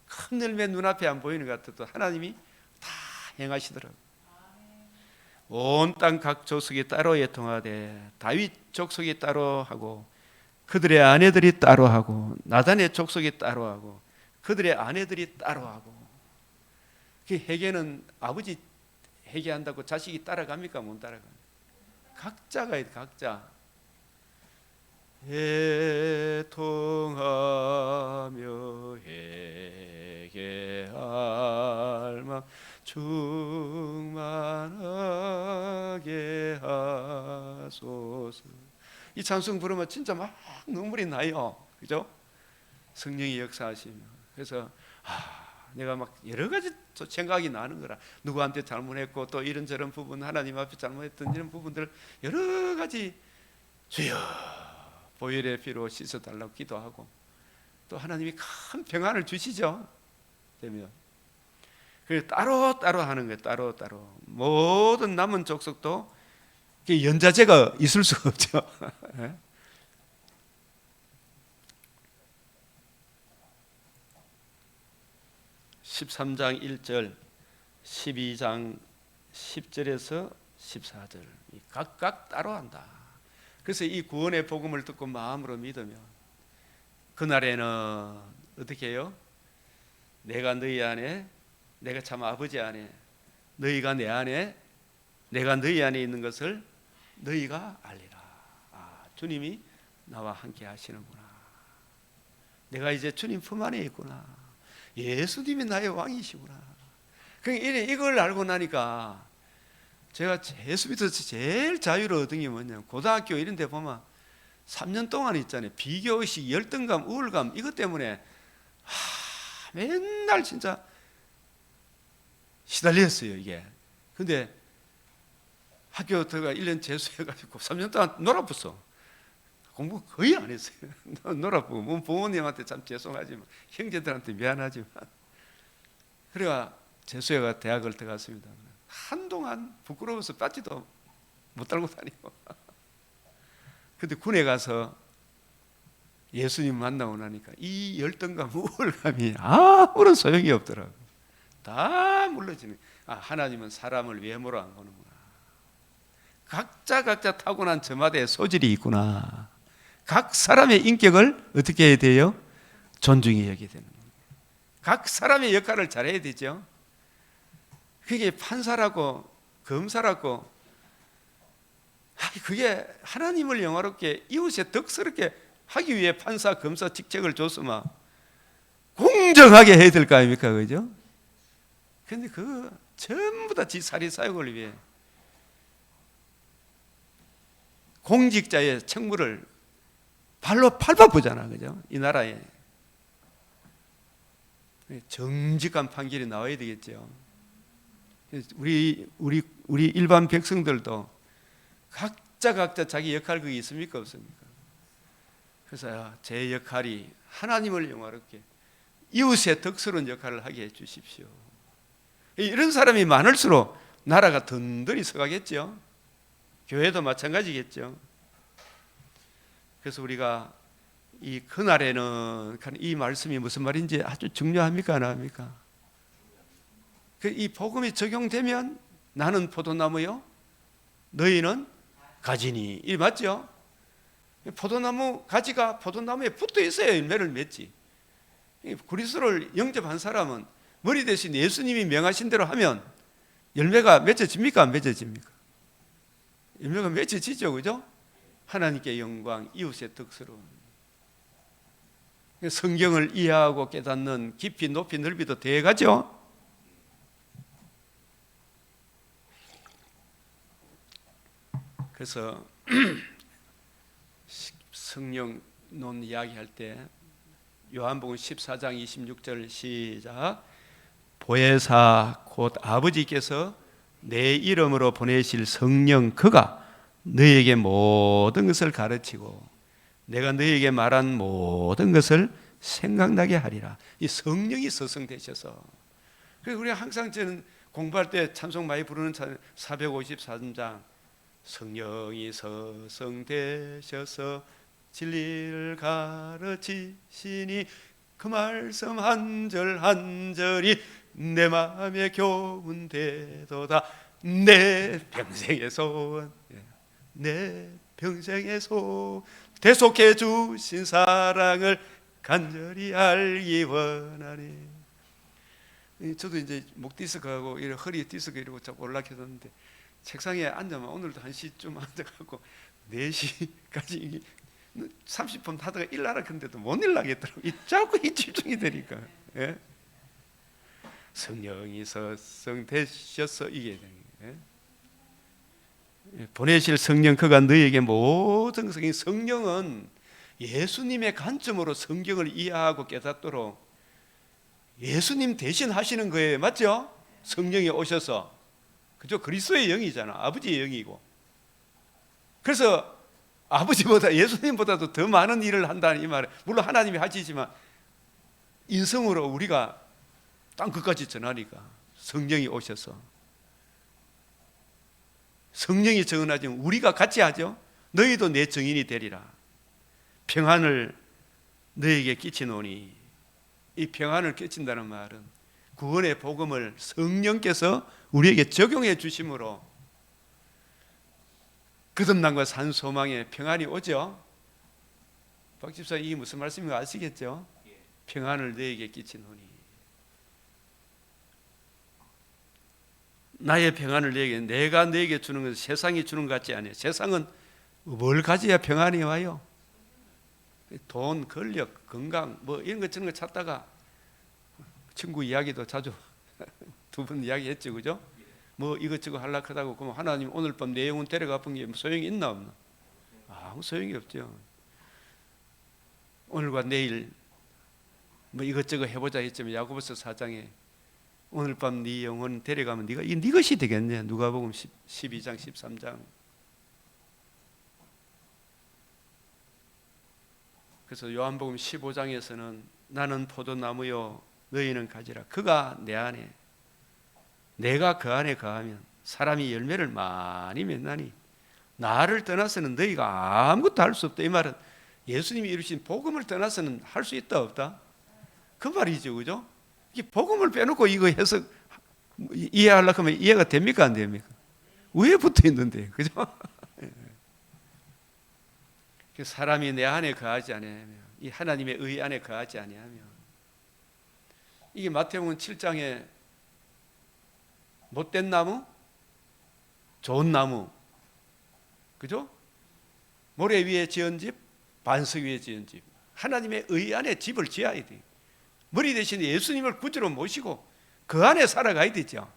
큰 열매 눈앞에 안 보이는 것 같아도 하나님이 다 행하시더라고요. 온 땅 각 족속이 따로 애통하되 다윗 족속이 따로 하고 그들의 아내들이 따로 하고 나단의 족속이 따로 하고 그들의 아내들이 따로 하고. 그 회개는 아버지 회개한다고 자식이 따라갑니까? 못 따라갑니까? 각자가 있다. 각자 애통하며 회개할 마음 충만하게 하소서. 이 찬송 부르면 진짜 막 눈물이 나요. 그죠? 성령이 역사하시며. 그래서 내가 막 여러 가지 생각이 나는 거라. 누구한테 잘못했고 또 이런저런 부분 하나님 앞에 잘못했던 이런 부분들 여러 가지 주여 보혈의 피로 씻어달라고 기도하고 또 하나님이 큰 평안을 주시죠. 되면 그래서 따로 하는 거예요. 따로 모든 남은 족속도 연자제가 있을 수가 없죠. 13장 1절 12장 10절에서 14절 각각 따로 한다. 그래서 이 구원의 복음을 듣고 마음으로 믿으면 그날에는 어떻게 해요? 내가 너희 안에, 내가 참 아버지 안에, 너희가 내 안에, 내가 너희 안에 있는 것을 너희가 알리라. 주님이 나와 함께 하시는구나. 내가 이제 주님 품 안에 있구나. 예수님이 나의 왕이시구나. 이걸 알고 나니까 제가 예수 믿어서 제일 자유를 얻은 게 뭐냐, 고등학교 이런 데 보면 3년 동안 있잖아요. 비교의식, 열등감, 우울감 이것 때문에 맨날 진짜 시달렸어요 이게. 근데 학교 들어가 1년 재수해가지고 3년 동안 놀아봤어. 공부 거의 안 했어요. 놀아보고 부모님한테 참 죄송하지만 형제들한테 미안하지만 그래가 재수해가 대학을 들어갔습니다. 한동안 부끄러워서 빠지도 못 달고 다니고. 근데 군에 가서 예수님 만나고 나니까 이 열등감, 우울감이 아무런 소용이 없더라고. 다 물러지는. 하나님은 사람을 외모로 안 보는구나. 각자 타고난 저마다의 소질이 있구나. 각 사람의 인격을 어떻게 해야 돼요? 존중해 여겨야 되는 거예요. 각 사람의 역할을 잘해야 되죠. 그게 판사라고 검사라고 그게 하나님을 영화롭게 이웃에 덕스럽게 하기 위해 판사 검사 직책을 줬으면 공정하게 해야 될 거 아닙니까? 그죠? 근데 그거 전부 다 지 사리 사욕을 위해 공직자의 책무를 발로 밟아보잖아. 그죠? 이 나라에 정직한 판결이 나와야 되겠죠. 우리 일반 백성들도 각자 자기 역할 그게 있습니까? 없습니까? 그래서 제 역할이 하나님을 영화롭게 이웃의 덕스러운 역할을 하게 해 주십시오. 이런 사람이 많을수록 나라가 든든히 서가겠죠. 교회도 마찬가지겠죠. 그래서 우리가 이 그날에는 이 말씀이 무슨 말인지 아주 중요합니까? 안 합니까? 이 복음이 적용되면 나는 포도나무요, 너희는 가지니. 이 맞죠? 포도나무 가지가 포도나무에 붙어 있어야 열매를 맺지. 그리스도를 영접한 사람은 머리 대신 예수님이 명하신 대로 하면 열매가 맺어집니까? 안 맺어집니까? 열매가 맺어지죠. 그죠? 하나님께 영광, 이웃의 덕스러움. 성경을 이해하고 깨닫는 깊이 높이 넓이도 돼가죠. 그래서 성령론 이야기할 때 요한복음 14장 26절 시작. 보혜사 곧 아버지께서 내 이름으로 보내실 성령 그가 너에게 모든 것을 가르치고 내가 너에게 말한 모든 것을 생각나게 하리라. 이 성령이 서성되셔서, 그래서 우리가 항상 저는 공부할 때 찬송 많이 부르는 453장, 성령이 서성되셔서 진리를 가르치시니 그 말씀 한 절 한 절이 내 마음에 교훈되도다. 내 평생의 소원, 내 평생의 소원, 대속해 주신 사랑을 간절히 알기 원하니. 저도 이제 목 디스크하고 허리 디스크 이러고 자꾸 올라켰는데 책상에 앉으면 오늘도 1시쯤 앉아갖고 4시까지 30분 하다가 일하라 했는데도 못 일하겠더라고요. 자꾸 이 집중이 되니까. 예? 성령이 서성되셔서 이게 예? 보내실 성령 그가 너에게 모든 것을. 성령은 예수님의 관점으로 성경을 이해하고 깨닫도록 예수님 대신 하시는 거예요. 맞죠? 성령이 오셔서. 그죠? 그리스도의 영이잖아. 아버지의 영이고. 그래서 아버지보다, 예수님보다도 더 많은 일을 한다는 이 말은, 물론 하나님이 하시지만 인성으로 우리가 땅 끝까지 전하니까 성령이 오셔서, 성령이 증언하지만 우리가 같이 하죠. 너희도 내 증인이 되리라. 평안을 너에게 끼치노니. 이 평안을 끼친다는 말은 구원의 복음을 성령께서 우리에게 적용해 주심으로 거듭남과 산 소망에 평안이 오죠. 박 집사, 이게 무슨 말씀인지 아시겠죠? 평안을 너에게 끼치노니. 나의 평안을 너에게, 내가 너에게 주는 것은 세상이 주는 것 같지 않아요. 세상은 뭘 가져야 평안이 와요? 돈, 권력, 건강 뭐 이런 것 저런 거 찾다가, 친구 이야기도 자주 두 번 이야기했죠, 그죠? 뭐 이것저것 하려고 하다고, 그럼 하나님 오늘 밤 내 영혼 데려가 본 게 소용이 있나 없나? 아무 소용이 없죠. 오늘과 내일 뭐 이것저것 해보자 했지만 야고보서 4장에 오늘 밤 네 영혼 데려가면 네가 이게 네 것이 되겠냐? 누가복음 12장 13장. 그래서 요한복음 15장에서는 나는 포도나무요 너희는 가지라. 그가 내 안에, 내가 그 안에 거하면 사람이 열매를 많이 맺나니 나를 떠나서는 너희가 아무것도 할 수 없다. 이 말은 예수님이 이루신 복음을 떠나서는 할 수 있다 없다? 그 말이죠, 그죠? 이 복음을 빼놓고 이거 해석 이해하려고 하면 이해가 됩니까 안 됩니까? 왜 붙어 있는데, 그죠? 사람이 내 안에 거하지 아니하면, 이 하나님의 의 안에 거하지 아니하면, 이게 마태복음 7장에 못된 나무, 좋은 나무, 그죠? 모래 위에 지은 집, 반석 위에 지은 집. 하나님의 의 안에 집을 지어야 돼. 머리 대신 예수님을 구주로 모시고 그 안에 살아가야 되죠.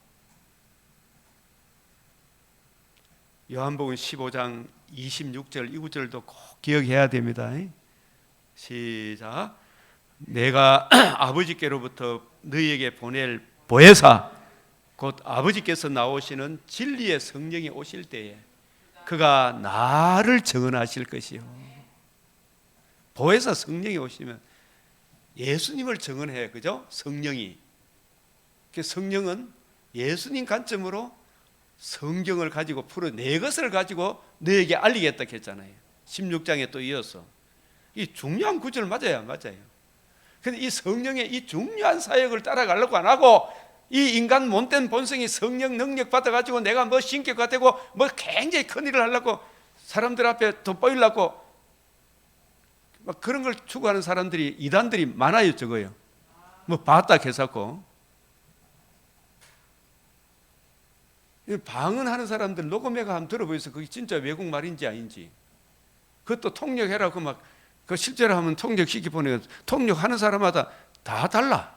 요한복음 15장 26절 이 구절도 꼭 기억해야 됩니다. 시작. 내가 아버지께로부터 너희에게 보낼 보혜사 곧 아버지께서 나오시는 진리의 성령이 오실 때에 그가 나를 증언하실 것이요. 보혜사 성령이 오시면 예수님을 증언해, 그죠? 성령이. 성령은 예수님 관점으로 성경을 가지고 풀어 내 것을 가지고 너에게 알리겠다 했잖아요. 16장에 또 이어서. 이 중요한 구절 맞아요, 맞아요. 근데 이 성령의 이 중요한 사역을 따라가려고 안 하고 이 인간 못된 본성이 성령 능력 받아가지고 내가 뭐 신격화 되고 뭐 굉장히 큰 일을 하려고 사람들 앞에 돋보이려고 막 그런 걸 추구하는 사람들이, 이단들이 많아요, 저거요. 뭐 봤다 해서고. 방언하는 사람들 녹음해가 한번 들어보세요. 그게 진짜 외국 말인지 아닌지. 그것도 통역해라고 막, 그 실제로 하면 통역시키 보내고, 통역하는 사람마다 다 달라.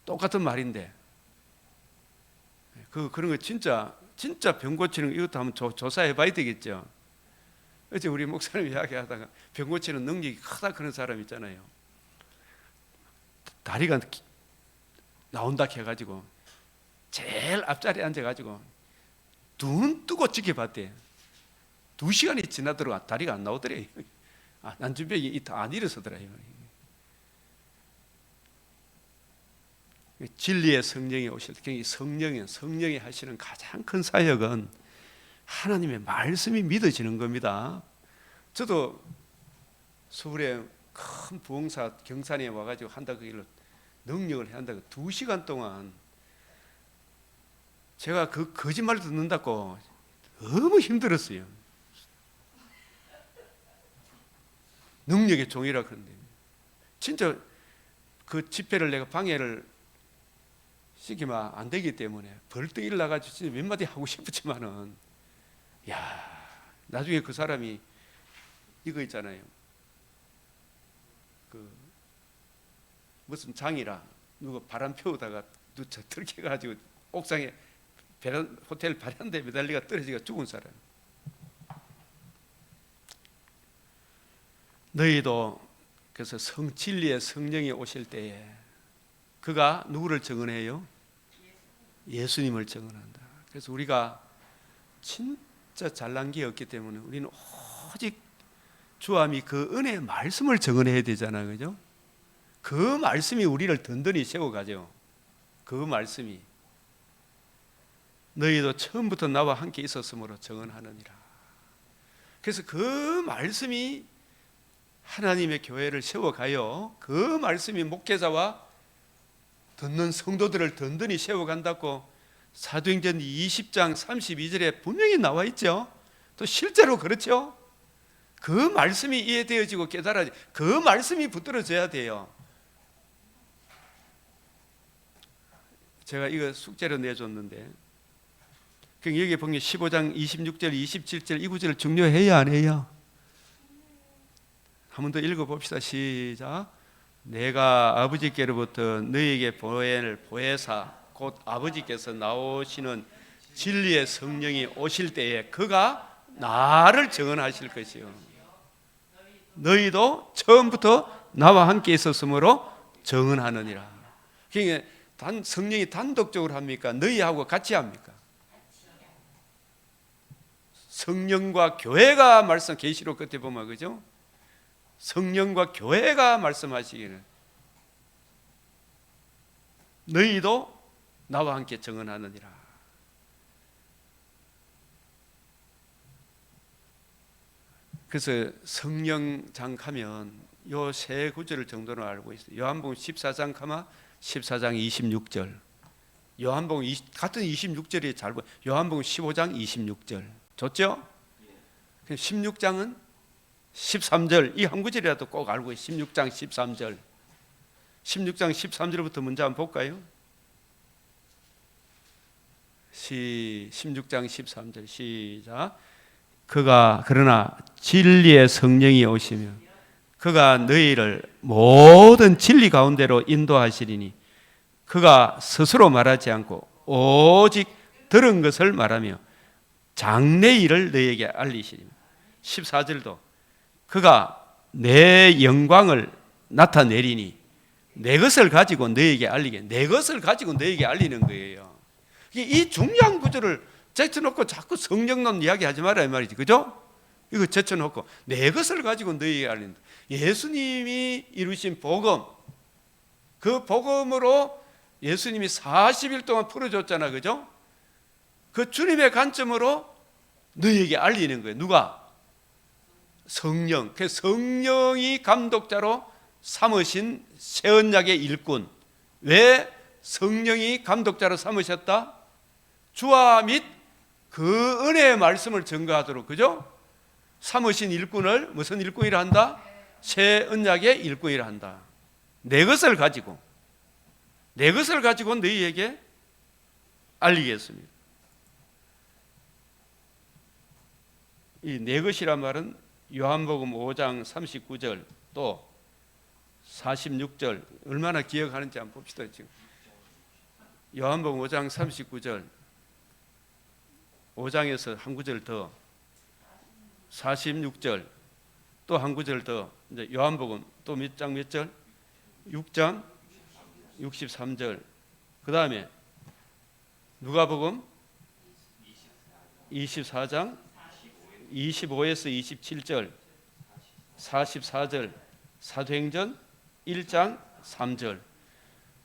똑같은 말인데. 그런 거 진짜 병 고치는 거 이것도 한번 조사해 봐야 되겠죠. 어제 우리 목사님 이야기하다가 병 고치는 능력이 크다 그런 사람 있잖아요. 다리가 나온다 해가지고 제일 앞자리에 앉아가지고 눈 뜨고 지켜봤대. 2시간이 지나도록 다리가 안 나오더래요. 난주벽이 안 일어서더래요. 진리의 성령이 오실 때 성령이 하시는 가장 큰 사역은 하나님의 말씀이 믿어지는 겁니다. 저도 서울에 큰 부흥사 경산에 와가지고 한다고 능력을 해야 한다고 2시간 동안 제가 그 거짓말 듣는다고 너무 힘들었어요. 능력의 종이라 그런데 진짜 그 집회를 내가 방해를 시키면 안 되기 때문에 벌떡 일어나가지고 진짜 몇 마디 하고 싶었지만은 나중에 그 사람이 이거 있잖아요. 그 무슨 장이라 누가 바람 피우다가 누차 들켜 가지고 옥상에 호텔 베란다에 매달리가 떨어지가 죽은 사람. 너희도 그래서 진리의 성령이 오실 때에 그가 누구를 증언해요? 예수님을 증언한다. 그래서 우리가 진짜 잘난 게 없기 때문에 우리는 오직 주함이 그 은혜의 말씀을 증언해야 되잖아요. 그죠? 그 말씀이 우리를 든든히 세워가죠. 그 말씀이 너희도 처음부터 나와 함께 있었으므로 증언하느니라. 그래서 그 말씀이 하나님의 교회를 세워가요. 그 말씀이 목회자와 듣는 성도들을 든든히 세워간다고 사도행전 20장 32절에 분명히 나와 있죠. 또 실제로 그렇죠. 그 말씀이 이해되어지고 깨달아지, 그 말씀이 붙들어져야 돼요. 제가 이거 숙제로 내줬는데 여기 보면 15장 26절 27절 이 구절을 중요해야 안 해요? 한 번 더 읽어봅시다. 시작. 내가 아버지께로부터 너희에게 보혜사 곧 아버지께서 나오시는 진리의 성령이 오실 때에 그가 나를 증언하실 것이요 너희도 처음부터 나와 함께 있었으므로 증언하느니라. 그러니까 성령이 단독적으로 합니까? 너희하고 같이 합니까? 성령과 교회가 말씀 계시록 끝에 보면 그죠? 성령과 교회가 말씀하시기를 너희도 나와 함께 증언하느니라. 그래서 성령장 가면 요 세 구절을 정도로 알고 있어요. 요한복음 14장 가면 14장 26절, 요한복음 같은 26절이 잘 보여. 요한복음 15장 26절 좋죠? 16장은 13절 이 한 구절이라도 꼭 알고 있어요. 16장 13절 16장 13절부터 먼저 한번 볼까요? 16장 13절 시작. 그가 그러나 진리의 성령이 오시면 그가 너희를 모든 진리 가운데로 인도하시리니 그가 스스로 말하지 않고 오직 들은 것을 말하며 장래 일을 너희에게 알리시리니 14절도 그가 내 영광을 나타내리니 내 것을 가지고 너희에게 알리게. 내 것을 가지고 너희에게 알리는 거예요. 이 중요한 구절을 제쳐놓고 자꾸 성령론 이야기하지 마라 이 말이지, 그죠? 이거 제쳐놓고 내 것을 가지고 너희에게 알린다. 예수님이 이루신 복음, 그 복음으로 예수님이 40일 동안 풀어줬잖아, 그죠? 그 주님의 관점으로 너희에게 알리는 거예요. 누가? 성령. 그 성령이 감독자로 삼으신 새 언약의 일꾼. 왜 성령이 감독자로 삼으셨다? 주와 및 그 은혜의 말씀을 증거하도록, 그죠? 삼으신 일꾼을 무슨 일꾼이라 한다? 새 언약의 일꾼이라 한다. 내 것을 가지고 너희에게 알리겠습니다. 이 내 것이란 말은 요한복음 5장 39절 또 46절 얼마나 기억하는지 한번 봅시다. 지금 요한복음 5장 39절 5장에서 한 구절 더 46절 또 한 구절 더 이제 요한복음 또 몇 장 몇 절? 6장 63절 그 다음에 누가복음 24장 25에서 27절, 44절, 사도행전 1장 3절.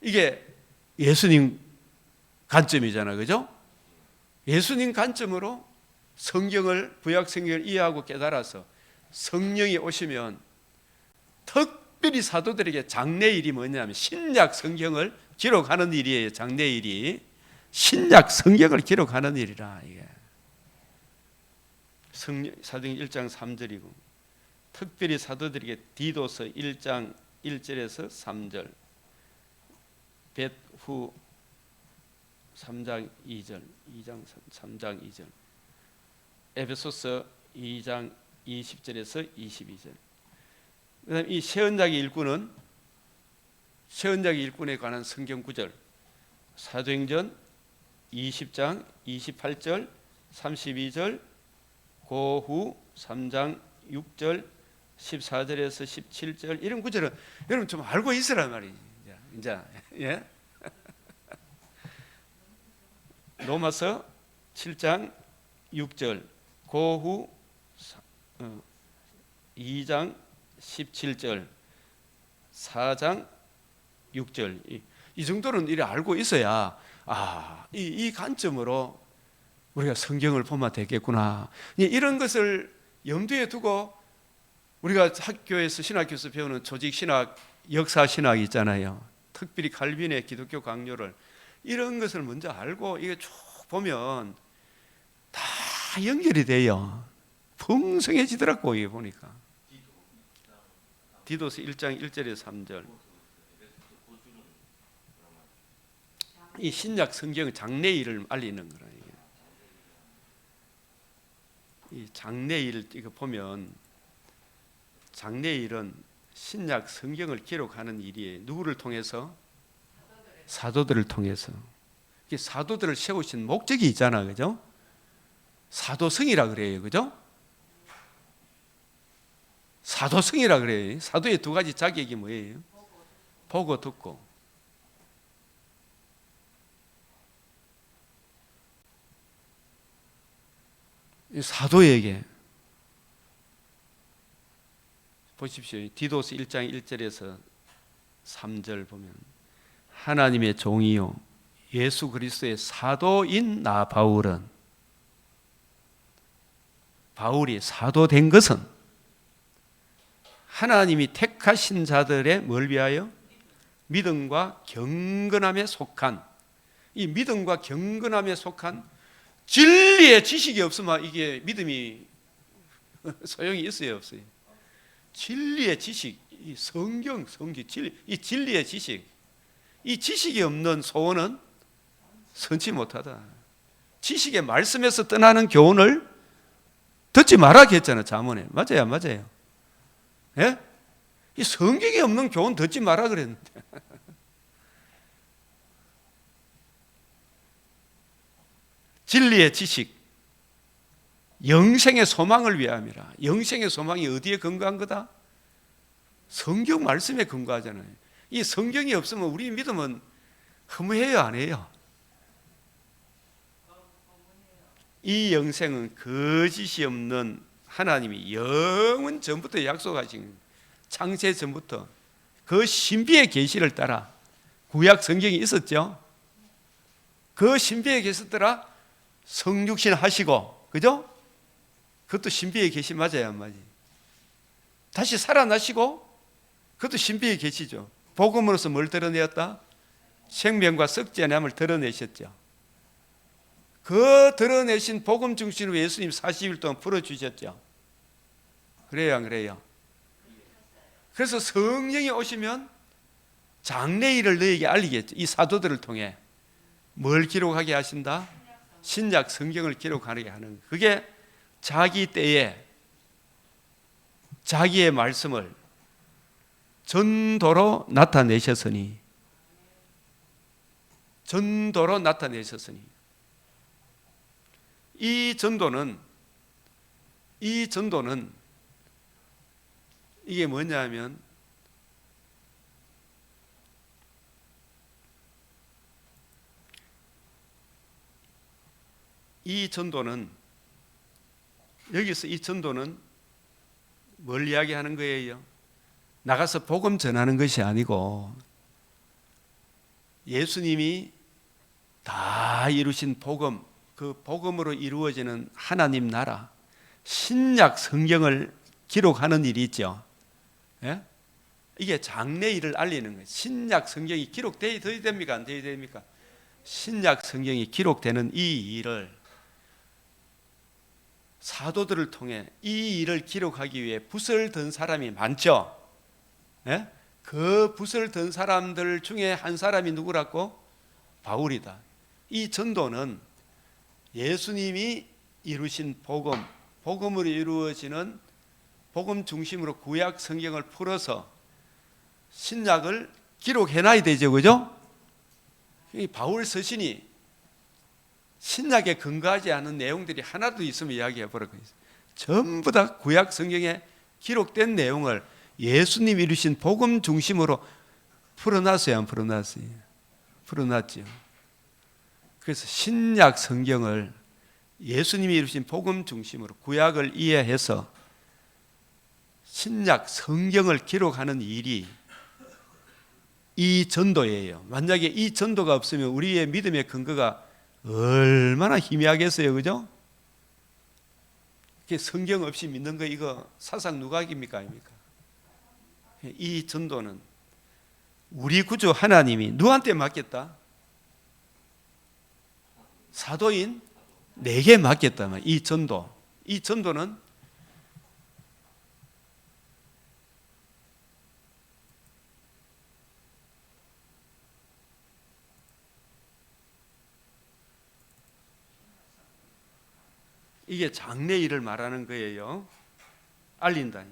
이게 예수님 관점이잖아, 그죠? 예수님 관점으로 성경을, 구약 성경을 이해하고 깨달아서 성령이 오시면 특별히 사도들에게 장래일이 뭐냐면 신약 성경을 기록하는 일이에요. 장래일이 신약 성경을 기록하는 일이라. 이게 사도행전 1장 3절이고 특별히 사도들에게 디도서 1장 1절에서 3절, 벳후 3장 2절, 3장 2절, 에베소서 2장 20절에서 22절. 그다음 이 세언자기 일꾼은 세언자기 일꾼에 관한 성경 구절, 사도행전 20장 28절, 32절, 고후 3장 6절, 14절에서 17절 이런 구절은 여러분 좀 알고 있으란 말이에요. 이제 예? 로마서 7장 6절, 고후 2장 17절, 4장 6절 이 정도는 이래 알고 있어야 이 관점으로 우리가 성경을 보면 되겠구나. 이런 것을 염두에 두고 우리가 학교에서 신학교에서 배우는 조직신학, 역사신학이 있잖아요. 특별히 칼빈의 기독교 강요를 이런 것을 먼저 알고 이게 쭉 보면 다 연결이 돼요. 풍성해지더라고 이게 보니까. 디도서 1장 1절에서 3절. 이 신약 성경 장래일을 알리는 거라. 이 장래일 이거 보면 장래일은 신약 성경을 기록하는 일이에요. 누구를 통해서? 사도들을 통해서. 사도들을 세우신 목적이 있잖아, 그죠? 사도성이라 그래요, 그죠? 사도성이라 그래요. 사도의 두 가지 자격이 뭐예요? 보고 듣고. 사도에게 보십시오. 디도서 1장 1절에서 3절 보면 하나님의 종이요 예수 그리스도의 사도인 나 바울은, 바울이 사도된 것은 하나님이 택하신 자들의 뭘 위하여? 믿음과 경건함에 속한, 이 믿음과 경건함에 속한 진리의 지식이 없으면 이게 믿음이 소용이 있어요, 없어요? 진리의 지식, 이 성경, 진리, 이 진리의 지식, 이 지식이 없는 소원은 선치 못하다. 지식의 말씀에서 떠나는 교훈을 듣지 말라 했잖아요, 잠언에. 맞아요, 맞아요? 예? 이 성경이 없는 교훈 듣지 마라 그랬는데. 진리의 지식, 영생의 소망을 위함이라. 영생의 소망이 어디에 근거한 거다? 성경 말씀에 근거하잖아요. 이 성경이 없으면 우리 믿음은 허무해요, 안 해요? 이 영생은 거짓이 없는 하나님이 영원 전부터 약속하신, 창세 전부터 그 신비의 계시를 따라 구약 성경이 있었죠. 그 신비의 계시 따라 성육신 하시고, 그죠? 그것도 신비의 계시 맞아요, 안 맞아요? 다시 살아나시고, 그것도 신비의 계시죠. 복음으로서 뭘 드러내었다? 생명과 썩지 아니함을 드러내셨죠. 그 드러내신 복음 중심으로 예수님 40일 동안 풀어주셨죠. 그래요, 안 그래요? 그래서 성령이 오시면 장래일을 너에게 알리겠죠. 이 사도들을 통해 뭘 기록하게 하신다? 신약 성경을 기록하게 하는, 그게 자기 때에 자기의 말씀을 전도로 나타내셨으니, 전도로 나타내셨으니, 이 전도는 이게 뭐냐면 이 전도는 여기서 이 전도는 뭘 이야기하는 거예요? 나가서 복음 전하는 것이 아니고 예수님이 다 이루신 복음, 그 복음으로 이루어지는 하나님 나라, 신약 성경을 기록하는 일이 있죠. 예? 이게 장래일을 알리는 거예요. 신약 성경이 기록되어야 됩니까? 안 되어야 됩니까? 신약 성경이 기록되는 이 일을 사도들을 통해 이 일을 기록하기 위해 붓을 든 사람이 많죠. 예? 그 붓을 든 사람들 중에 한 사람이 누구라고? 바울이다. 이 전도는 예수님이 이루신 복음, 복음으로 이루어지는 복음 중심으로 구약 성경을 풀어서 신약을 기록해놔야 되죠, 그죠? 이 바울 서신이 신약에 근거하지 않은 내용들이 하나도 있으면 이야기해보라고 했어요. 전부 다 구약 성경에 기록된 내용을 예수님 이루신 복음 중심으로 풀어놨어요, 안 풀어놨어요? 풀어놨죠. 그래서 신약 성경을 예수님이 이루신 복음 중심으로 구약을 이해해서 신약 성경을 기록하는 일이 이 전도예요. 만약에 이 전도가 없으면 우리의 믿음의 근거가 얼마나 희미하겠어요, 그죠? 성경 없이 믿는 거 이거 사상 누각입니까, 아닙니까? 이 전도는 우리 구주 하나님이 누구한테 맡겼다? 사도인 내게 맡겼다. 이 전도는 이게 장래일을 말하는 거예요. 알린다니.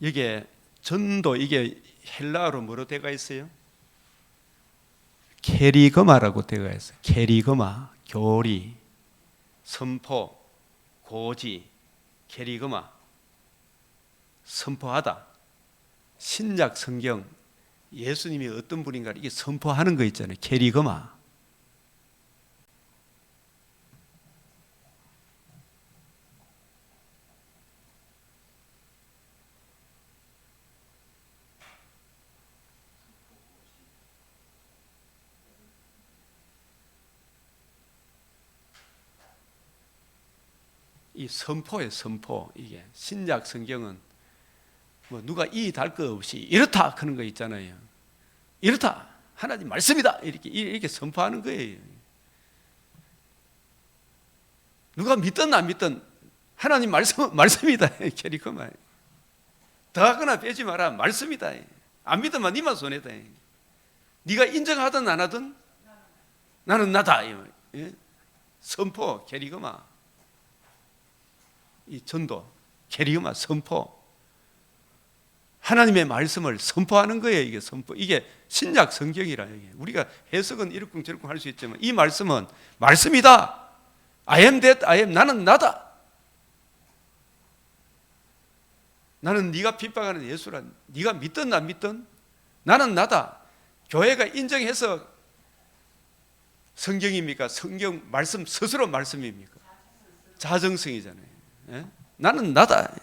이게 전도, 이게 헬라어로 뭐로 되어 있어요? 캐리그마라고 되어 있어요. 캐리그마, 교리, 선포, 고지, 캐리그마, 선포하다. 신약 성경, 예수님이 어떤 분인가 이게 선포하는 거 있잖아요. 캐리그마. 이 선포예요, 선포. 이게 신약 성경은 뭐 누가 이 달 거 없이 이렇다 하는 거 있잖아요. 이렇다, 하나님 말씀이다, 이렇게 선포하는 거예요. 누가 믿든 안 믿든 하나님 말씀이다. 캐리커만 더하거나 빼지 마라. 말씀이다. 안 믿으면 니만 손해다. 네가 인정하든 안 하든 나는 나다. 선포, 캐리그마. 이 전도, 캐리그마, 선포. 하나님의 말씀을 선포하는 거예요. 이게 선포. 이게 신약 성경이라. 우리가 해석은 이렇쿵저렇쿵 할 수 있지만 이 말씀은 말씀이다. I am that, I am. 나는 나다. 나는 네가 핍박하는 예수라. 네가 믿든 안 믿든 나는 나다. 교회가 인정해서 성경입니까? 성경 말씀 스스로 말씀입니까? 자정성이잖아요. 예? 나는 나다.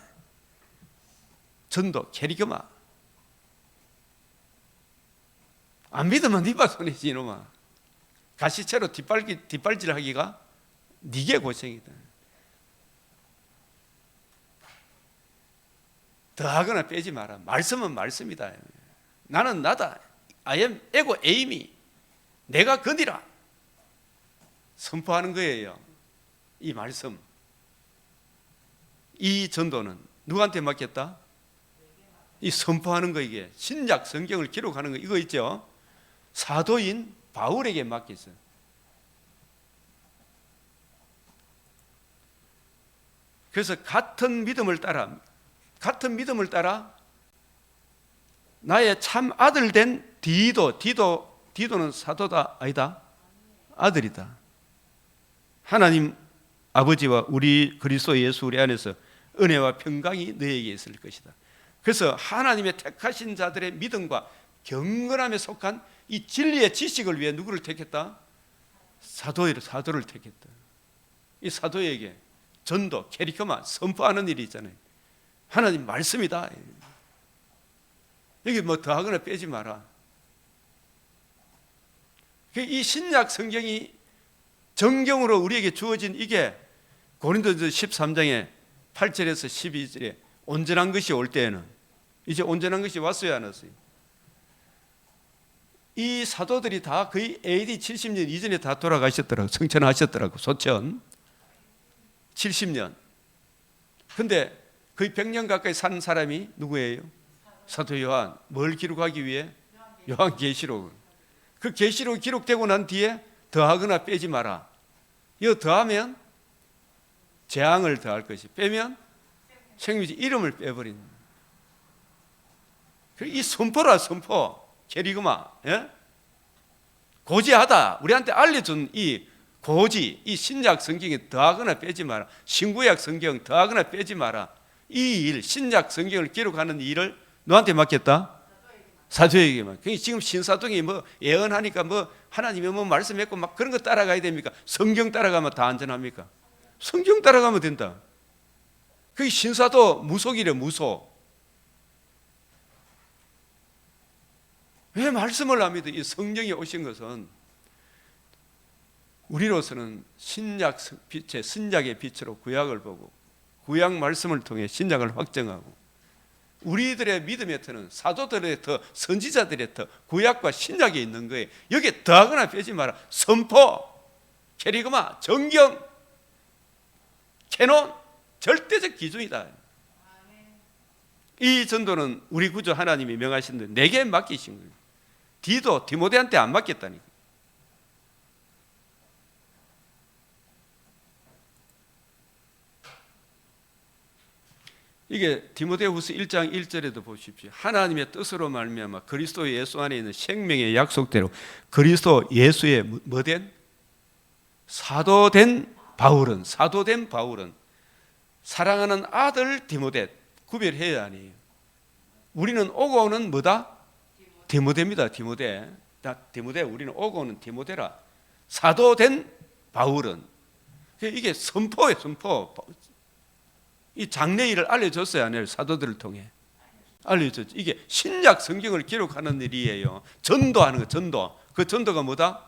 전도, 캐리그마. 안 믿으면 네가 손이지 이놈아. 가시채로 뒷발질하기가 네게 고생이다. 더하거나 빼지 마라. 말씀은 말씀이다. 나는 나다. I am 에고 에이미. 내가 그니라. 선포하는 거예요. 이 말씀. 이 전도는 누구한테 맡겼다? 이 선포하는 거, 이게 신약 성경을 기록하는 거 이거 있죠. 사도인 바울에게 맡겼어요. 그래서 같은 믿음을 따라 나의 참 아들 된 디도는 사도다 아니다? 아들이다. 하나님 아버지와 우리 그리스도 예수 우리 안에서 은혜와 평강이 너에게 있을 것이다. 그래서 하나님의 택하신 자들의 믿음과 경건함에 속한 이 진리의 지식을 위해 누구를 택했다? 사도를 택했다. 이 사도에게 전도, 캐리커마 선포하는 일이 있잖아요. 하나님 말씀이다. 여기 뭐 더하거나 빼지 마라. 이 신약 성경이 정경으로 우리에게 주어진 이게 고린도전서 13장에 8절에서 12절에 온전한 것이 올 때에는 이제 온전한 것이 왔어요, 안 왔어요? 이 사도들이 다 거의 AD 70년 이전에 다 돌아가셨더라고. 성천하셨더라고. 소천 70년. 근데 거의 100년 가까이 산 사람이 누구예요? 사도 요한. 뭘 기록하기 위해? 요한계시록을. 그 계시록 기록되고 난 뒤에 더하거나 빼지 마라. 이거 더하면 재앙을 더할 것이, 빼면 생명지 이름을 빼버린. 이 선포라 선포. 캐리그마. 예? 고지하다. 우리한테 알려준 이 고지, 이 신약 성경에 더하거나 빼지 마라. 신구약 성경 더하거나 빼지 마라. 이 일, 신약 성경을 기록하는 일을 너한테 맡겼다? 사도에게만. 지금 신사동이 뭐 예언하니까 뭐 하나님이 뭐 말씀했고 막 그런 거 따라가야 됩니까? 성경 따라가면 다 안전합니까? 성경 따라가면 된다. 그게 신사도 무속이래, 무속. 왜 말씀을 안 믿어? 이 성령이 오신 것은 우리로서는 신약 빛의 신약의 빛으로 구약을 보고 구약 말씀을 통해 신약을 확정하고 우리들의 믿음의 터는 사도들의 터, 선지자들의 터, 구약과 신약에 있는 거예요. 여기에 더하거나 빼지 마라. 선포, 캐리그마, 정경, 캐논, 절대적 기준이다. 이 전도는 우리 구주 하나님이 명하신 대로 내게 맡기신 거예요. 디도 디모데한테 안 맡겼다니까. 이게 디모데후서 1장 1절에도 보십시오. 하나님의 뜻으로 말미암아 그리스도 예수 안에 있는 생명의 약속대로 그리스도 예수의 뭐된? 사도된 바울은 사랑하는 아들 디모데 구별해야 하니 우리는 오고 오는 뭐다? 디모데입니다. 디모데. 우리는 오고 오는 디모데라. 사도된 바울은 이게 선포예요. 선포. 이 장래일을 알려줬어요, 안 해요? 사도들을 통해 알려줬죠. 이게 신약 성경을 기록하는 일이에요. 전도하는 거, 전도. 그 전도가 뭐다?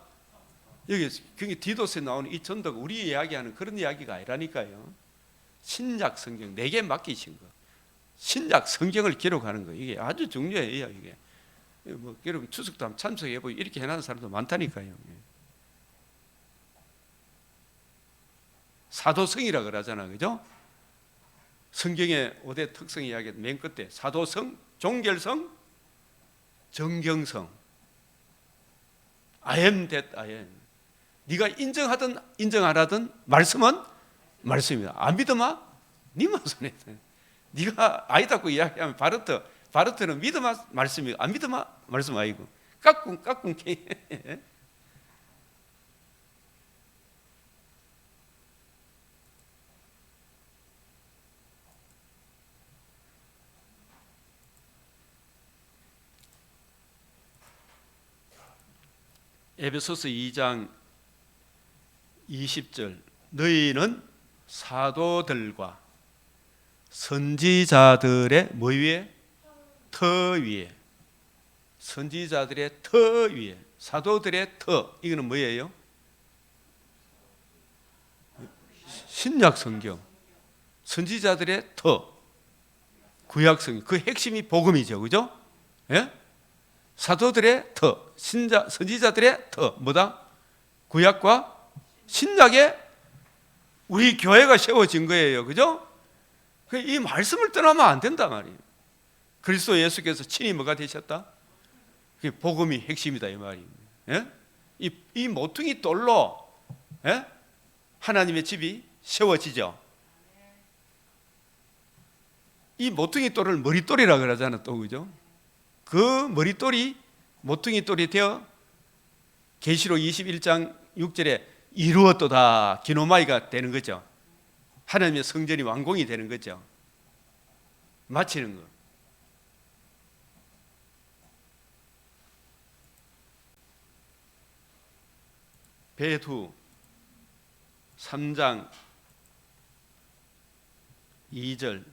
여기 디도스에 나오는 이 전도가 우리 이야기하는 그런 이야기가 아니라니까요. 신약 성경 내게 맡기신 거, 신약 성경을 기록하는 거, 이게 아주 중요해요. 이게 뭐 여러분 추석도 한번 참석해보고 이렇게 해놓은 사람도 많다니까요. 사도성이라 그러잖아, 그죠? 성경의 5대 특성 이야기 맨 끝에 사도성, 종결성, 정경성. I am that I am. 네가 인정하든 인정 안 하든 말씀은 말씀입니다. 안 믿으마? 니만 손에. 네가 아니다고 이야기하면 바르트는 믿으마 말씀이고 안 믿으마 말씀 아니고 까꿍 에베소서 2장 20절 너희는 사도들과 선지자들의 뭐 위에? 터 위에. 선지자들의 터 위에. 사도들의 터. 이거는 뭐예요? 신약 성경. 선지자들의 터. 구약 성경. 그 핵심이 복음이죠. 그죠? 예? 사도들의 터. 선지자들의 터. 뭐다? 구약과 신약에 우리 교회가 세워진 거예요. 그죠? 이 말씀을 떠나면 안 된단 말이에요. 그리스도 예수께서 친히 뭐가 되셨다? 그게 복음이 핵심이다 이 말입니다. 예? 이 모퉁이 돌로 예? 하나님의 집이 세워지죠. 이 모퉁이 돌을 머릿돌이라 그러잖아 또, 그죠? 그 머릿돌이 모퉁이 돌이 되어 계시록 21장 6절에 이루었도다 기노마이가 되는 거죠. 하나님의 성전이 완공이 되는 거죠. 마치는 거. 베두 3장 2절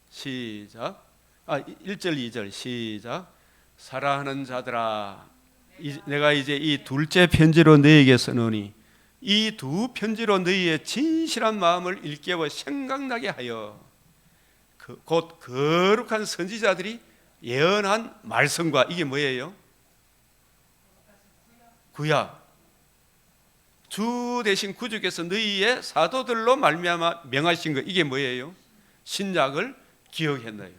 시작. 1절 2절 시작. 사랑하는 자들아, 내가 이제 이 둘째 편지로 너희에게 쓰노니 이 두 편지로 너희의 진실한 마음을 일깨워 생각나게 하여 곧 거룩한 선지자들이 예언한 말씀과, 이게 뭐예요? 구약. 주 대신 구주께서 너희의 사도들로 말미암아 명하신 것, 이게 뭐예요? 신약을 기억했나요?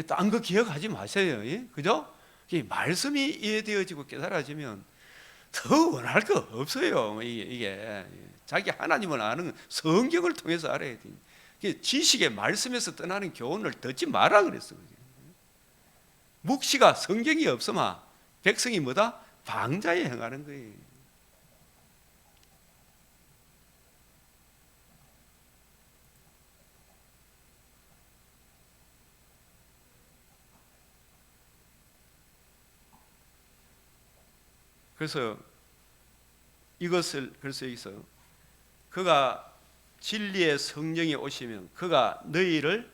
딴 거 기억하지 마세요. 그죠? 이 말씀이 이해되어지고 깨달아지면 더 원할 거 없어요. 이게 자기 하나님을 아는 성경을 통해서 알아야 돼. 지식의 말씀에서 떠나는 교훈을 듣지 마라 그랬어. 묵시가 성경이 없으면 백성이 뭐다? 방자에 행하는 거예요. 그래서 이것을, 그래서 여기서 그가 진리의 성령이 오시면 그가 너희를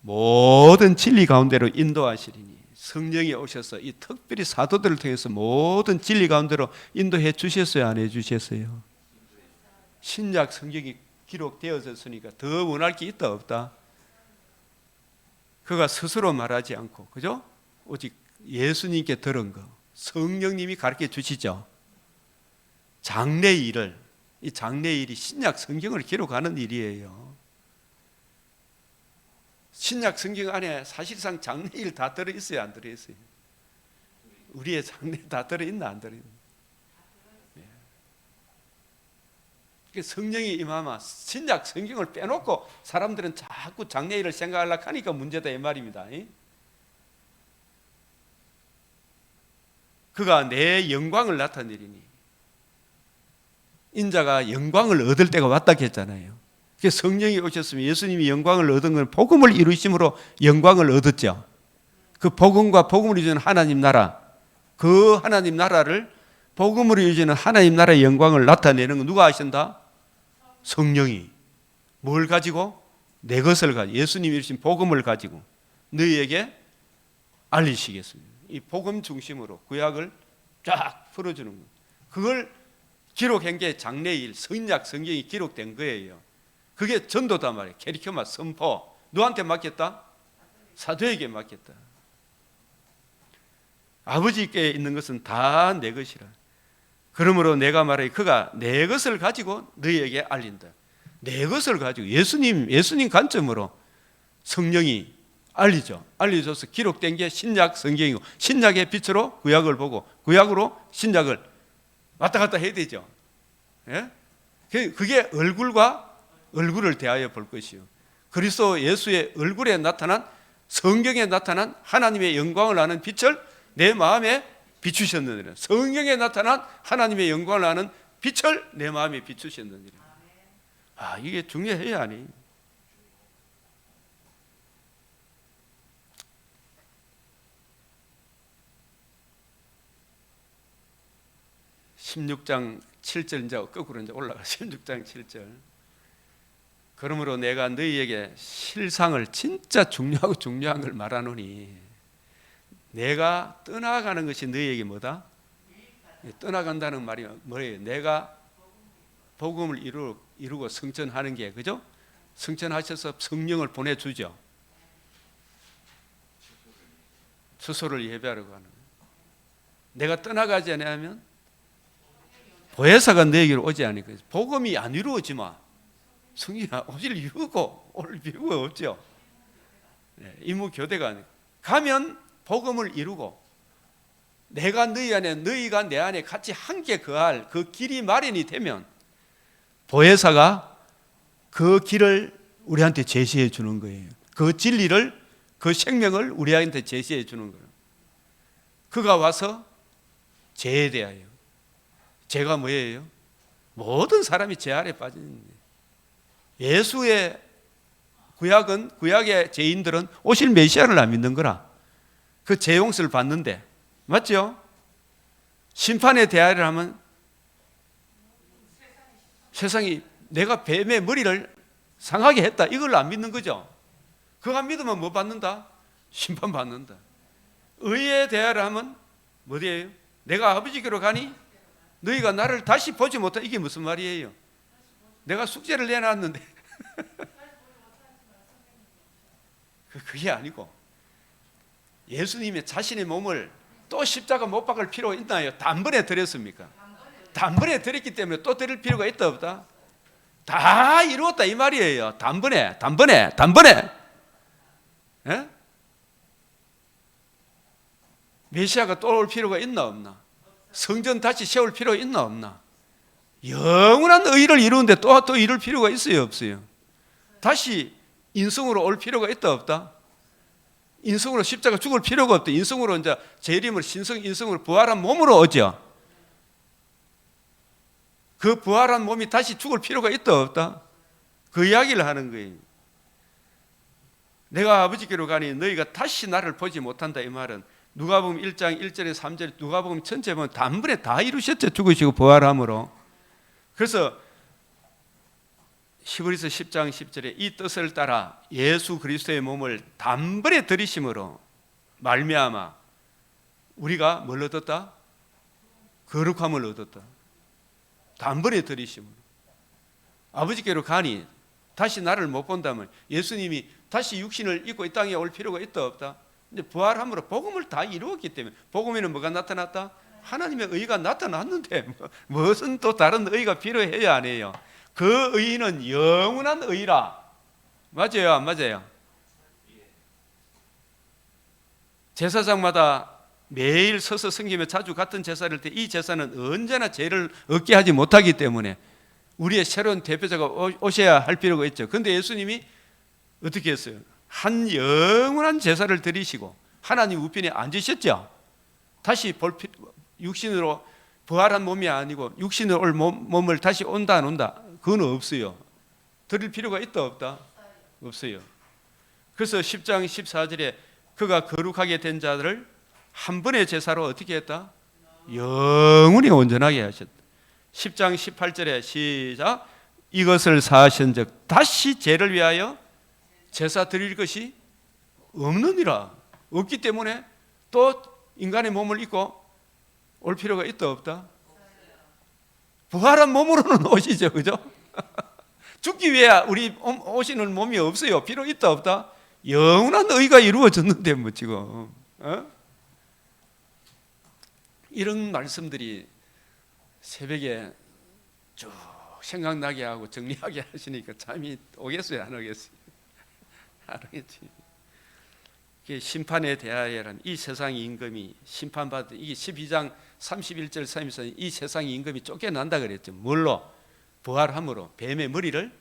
모든 진리 가운데로 인도하시리니, 성령이 오셔서 이 특별히 사도들을 통해서 모든 진리 가운데로 인도해 주셨어요, 안 해 주셨어요? 신약 성경이 기록되어졌으니까 더 원할 게 있다 없다? 그가 스스로 말하지 않고, 그죠? 오직 예수님께 들은 거 성령님이 가르쳐 주시죠. 장래일을, 이 장래일이 신약 성경을 기록하는 일이에요. 신약 성경 안에 사실상 장래일 다 들어있어요, 안 들어있어요? 우리의 장래 다 들어있나, 안 들어있나? 성령이 임하면 신약 성경을 빼놓고 사람들은 자꾸 장래일을 생각하려고 하니까 문제다, 이 말입니다. 그가 내 영광을 나타내리니, 인자가 영광을 얻을 때가 왔다 했잖아요. 성령이 오셨으면 예수님이 영광을 얻은 건 복음을 이루심으로 영광을 얻었죠. 그 복음과 복음을 이루는 하나님 나라, 그 하나님 나라를 복음으로 이루는 하나님 나라의 영광을 나타내는 건 누가 하신다? 성령이. 뭘 가지고? 내 것을 가지고, 예수님이 이루신 복음을 가지고 너희에게 알리시겠습니다. 이 복음 중심으로 구약을 쫙 풀어주는 거. 그걸 기록한 게 장래일 성약 성경이 기록된 거예요. 그게 전도다 말이에요. 캐리켜마 선포. 누구한테 맡겼다? 사도에게 맡겼다. 아버지께 있는 것은 다 내 것이라. 그러므로 내가 말해 그가 내 것을 가지고 너희에게 알린다. 내 것을 가지고 예수님 관점으로 성령이 알리죠. 알려줘서 기록된 게 신약 성경이고, 신약의 빛으로 구약을 보고 구약으로 신약을 왔다 갔다 해야 되죠. 예? 그게 얼굴과 얼굴을 대하여 볼 것이요, 그리스도 예수의 얼굴에 나타난, 성경에 나타난 하나님의 영광을 아는 빛을 내 마음에 비추셨느니라. 성경에 나타난 하나님의 영광을 아는 빛을 내 마음에 비추셨느니라. 이게 중요해요, 아니? (16장 7절) 이제 거꾸로 이제 올라가. 16장 7절. 그러므로 내가 너희에게 실상을, 진짜 중요한 걸 말하노니, 내가 떠나가는 것이 너희에게 뭐다? 떠나간다는 말이 뭐예요? 내가 복음을 이루고 성천하는 게, 그죠? 성천하셔서 성령을 보내주죠. 스스로를 예배하려고 하는 거예요. 내가 떠나가지 않으면 보혜사가 너에게로 오지 않으니까. 복음이 안 이루어지면 성령이 오실 이유가 올 이유가 없죠. 임무 교대가 아니고, 가면 복음을 이루고 내가 너희 안에, 너희가 내 안에 같이 함께 거할 그 길이 마련이 되면 보혜사가 그 길을 우리한테 제시해 주는 거예요. 그 진리를, 그 생명을 우리한테 제시해 주는 거예요. 그가 와서 죄에 대하여, 죄가 뭐예요? 모든 사람이 죄 아래 빠진 예수의 구약의 죄인들은 오실 메시아를 안 믿는 거라. 그 죄 용서를 받는데 맞죠? 심판에 대하여 하면 세상이 내가 뱀의 머리를 상하게 했다 이걸 안 믿는 거죠. 그거 안 믿으면 뭐 받는다? 심판 받는다. 의에 대하여 하면 뭐예요? 내가 아버지께로 가니 너희가 나를 다시 보지 못하. 이게 무슨 말이에요? 내가 숙제를 내놨는데 그게 아니고 예수님의 자신의 몸을 또 십자가 못 박을 필요가 있나요? 단번에 드렸습니까? 단번에 드렸기 때문에 또 드릴 필요가 있다 없다? 다 이루었다 이 말이에요. 단번에 예? 메시아가 또 올 필요가 있나 없나? 성전 다시 세울 필요가 있나 없나? 영원한 의를 이루는데 또 이룰 필요가 있어요 없어요? 다시 인성으로 올 필요가 있다 없다? 인성으로 십자가 죽을 필요가 없다. 인성으로 이제 재림을 인성으로 부활한 몸으로 오죠. 그 부활한 몸이 다시 죽을 필요가 있다 없다? 그 이야기를 하는 거예요. 내가 아버지께로 가니 너희가 다시 나를 보지 못한다 이 말은 누가복음 1장 1절에 3절에 누가복음 전체 보면 단번에 다 이루셨죠. 죽으시고 부활함으로. 그래서 히브리서 10장 10절에 이 뜻을 따라 예수 그리스도의 몸을 단번에 들이심으로 말미암아 우리가 뭘 얻었다? 거룩함을 얻었다. 단번에 들이심으로. 아버지께로 가니 다시 나를 못 본다면 예수님이 다시 육신을 입고 이 땅에 올 필요가 있다 없다? 이제 부활함으로 복음을 다 이루었기 때문에 복음에는 뭐가 나타났다? 하나님의 의가 나타났는데 무슨 또 다른 의가 필요해야 안 해요? 그 의는 영원한 의라. 맞아요 안 맞아요? 제사장마다 매일 서서 섬기며 자주 같은 제사를 할 때 이 제사는 언제나 죄를 얻게 하지 못하기 때문에 우리의 새로운 대표자가 오셔야 할 필요가 있죠. 그런데 예수님이 어떻게 했어요? 한 영원한 제사를 드리시고 하나님 우편에 앉으셨죠. 다시 육신으로 부활한 몸이 아니고 육신으로 올 몸을 다시 온다 안 온다? 그건 없어요. 드릴 필요가 있다 없다? 없어요. 그래서 10장 14절에 그가 거룩하게 된 자들을 한 번의 제사로 어떻게 했다? 영원히 온전하게 하셨다. 10장 18절에 시작. 이것을 사하신즉 다시 죄를 위하여 제사 드릴 것이 없느니라. 없기 때문에 또 인간의 몸을 입고 올 필요가 있다 없다? 부활한 몸으로는 오시죠, 그죠? 죽기 위해 우리 오시는 몸이 없어요. 필요 있다 없다? 영원한 의가 이루어졌는데 뭐 지금 이런 말씀들이 새벽에 쭉 생각나게 하고 정리하게 하시니까 잠이 오겠어요, 안 오겠어요? 안 오겠지. 심판에 대하여는 이 세상 임금이 심판받은 이게 12장 31절 3절에 이 세상 임금이 쫓겨난다 그랬죠. 뭘로? 부활함으로 뱀의 머리를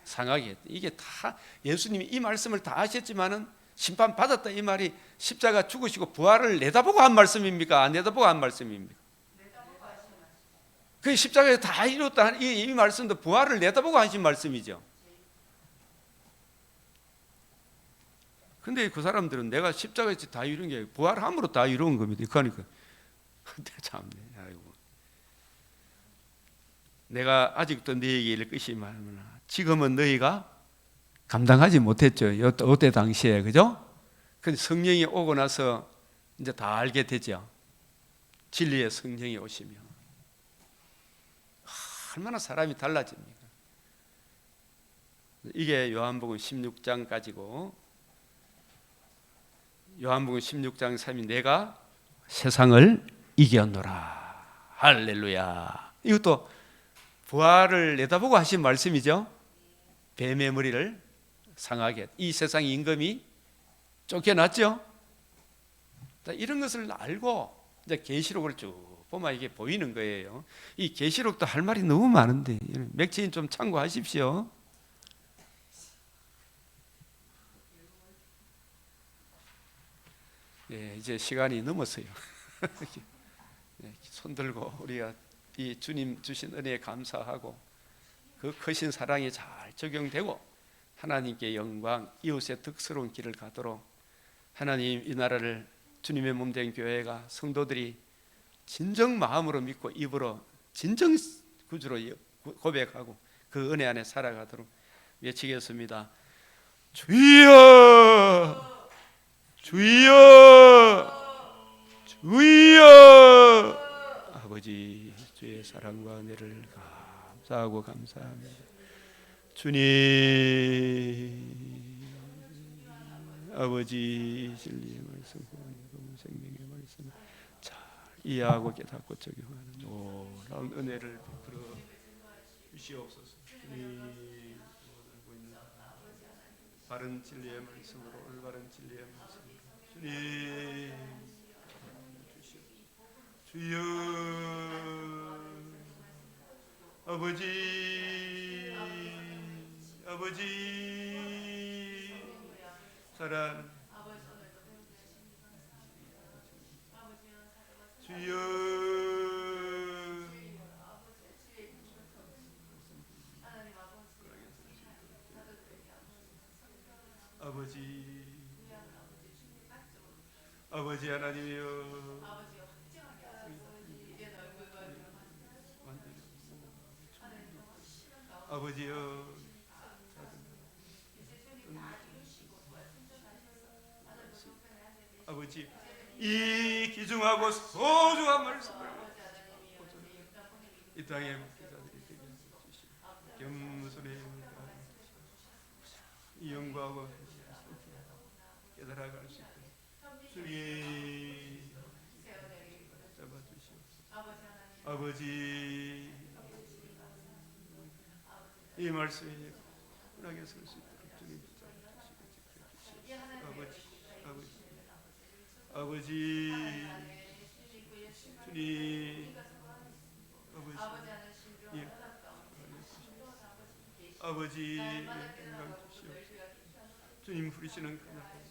상하게 했다. 이게 다 예수님이 이 말씀을 다 하셨지만은 심판 받았다 이 말이 십자가 죽으시고 부활을 내다보고 한 말씀입니까? 안 내다보고 한 말씀입니까? 그 십자가에 다 이뤘다 이 말씀도 부활을 내다보고 하신 말씀이죠. 근데 그 사람들은 내가 십자가에서 다 이룬 게 부활함으로 다 이룬 겁니다. 그러니까 참네. 아이고. 내가 아직도 너희에게 이를 것이 많으나 지금은 너희가 감당하지 못했죠. 이때 당시에 그죠? 근데 성령이 오고 나서 이제 다 알게 되죠. 진리의 성령이 오시면 얼마나 사람이 달라집니까? 이게 요한복음 16장까지고 요한복음 16장 3이 내가 세상을 이겼노라. 할렐루야. 이것도 부활을 내다보고 하신 말씀이죠. 뱀의 머리를 상하게 이 세상 임금이 쫓겨났죠. 이런 것을 알고 이제 계시록을 쭉 보면 이게 보이는 거예요. 이 계시록도 할 말이 너무 많은데 맥주인 좀 참고하십시오. 예, 이제 시간이 넘었어요. 손 들고 우리가 이 주님 주신 은혜에 감사하고 그 크신 사랑이 잘 적용되고 하나님께 영광, 이웃의 덕스러운 길을 가도록 하나님 이 나라를 주님의 몸된 교회가 성도들이 진정 마음으로 믿고 입으로 진정 구주로 고백하고 그 은혜 안에 살아가도록 외치겠습니다. 주여, 주여, 주여. 아버지, 주의 사랑과 은혜를 감사하고 감사합니다. 주님, 아버지 진리의 말씀, 생명의 말씀 잘 이해하고 깨닫고 적용하는 놀라운 은혜를 베풀어 주시옵소서. 주님, 바른 진리의 말씀으로, 올바른 진리의 말씀으로 주님 주시옵소서. 주여, 아버지, 아버지 사랑, 주여, 아버지, 아버지 하나님이여, 아버지여, 아버지 이 귀중하고 소중한 말씀을 이 땅에 목회자들이 되게 해주시고 겸손히 이용하고 깨달아갈 수 있도록 주님 잡아주시옵소서. 아버지 이 말씀에 편하게 설 수 있도록 주님 잡아주시고 지켜주시옵소서. 아버지 주님, 아버지 영광 주시옵소서. 주님 부르시는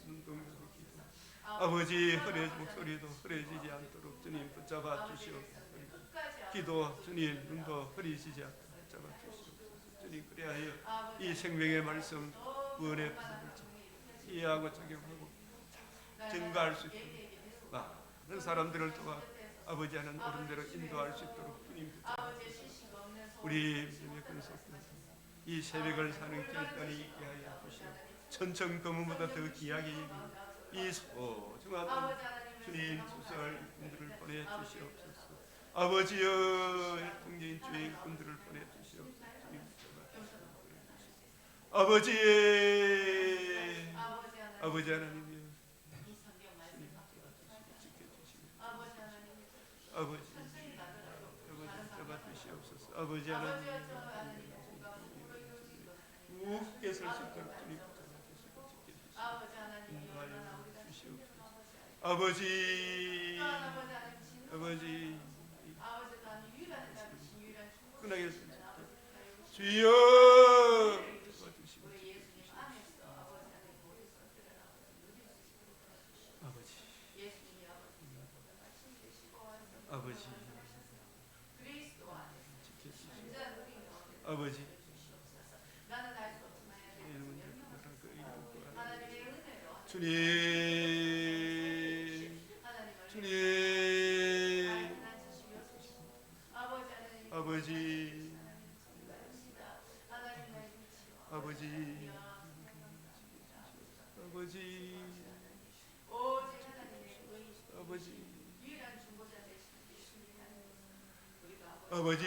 눈동자로 기도, 아버지 목소리도 흐려지지 않도록 주님 붙잡아 주시옵소서. 기도 주님 눈도 흐리시지 않도록 붙잡아 주시옵소서. 주님 그리하여 이 생명의 말씀 구원의 부분을 이해하고 적용하고 증가할 수 있도록 많은 사람들을 도와 아버지 하는 오른대로 인도할 수 있도록 주님 붙잡아주시옵소서. 우리 믿음의 근속들 이 새벽을 사는 길간이 있게 하여 주시옵소서. 천천 검은보다 더 귀하게 이 소중한 주님 수사할 분들을 보내주시옵소서. 아버지여 통제인 주인분들을 보내주시옵소서. 주님 아버지, 아버지 하나님 아버지 잡아주시옵소서. 아버지 하나님 무겁게 설 수 있도록 주님 잡아주시고 지켜주시고 인도하여 주시옵소서. 아버지, 아버지 끝나게 설 수 있도록 주여 잡아주시고 지켜주시옵소서. 아버지, 아버지 아버지 주님, 주님 아버지, 아버지, 아버지, 아버지, 아버지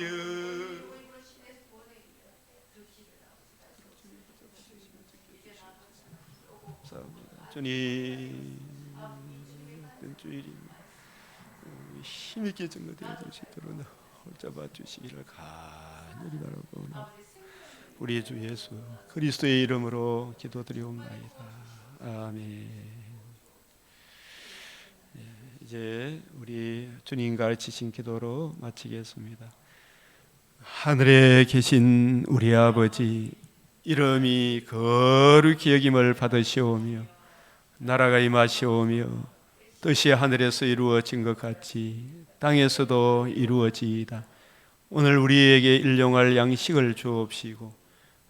주님 주일입니다. 힘있게 증거되어 주시도록 잡아 주시기를 간절히 바라옵나이다. 우리 주 예수 그리스도의 이름으로 기도드리옵나이다. 아멘. 이제 우리 주님 가르치신 기도로 마치겠습니다. 하늘에 계신 우리 아버지, 이름이 거룩히 여김을 받으시오며 나라가 임하시오며 뜻이 하늘에서 이루어진 것 같이 땅에서도 이루어지이다. 오늘 우리에게 일용할 양식을 주옵시고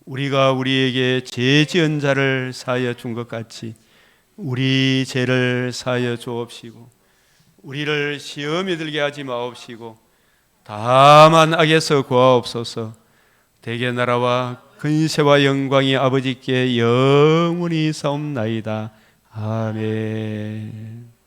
우리가 우리에게 죄 지은 자를 사하여 준 것 같이 우리 죄를 사하여 주옵시고 우리를 시험에 들게 하지 마옵시고 다만 악에서 구하옵소서. 대개 나라와 근세와 영광이 아버지께 영원히 사옵나이다. 아멘.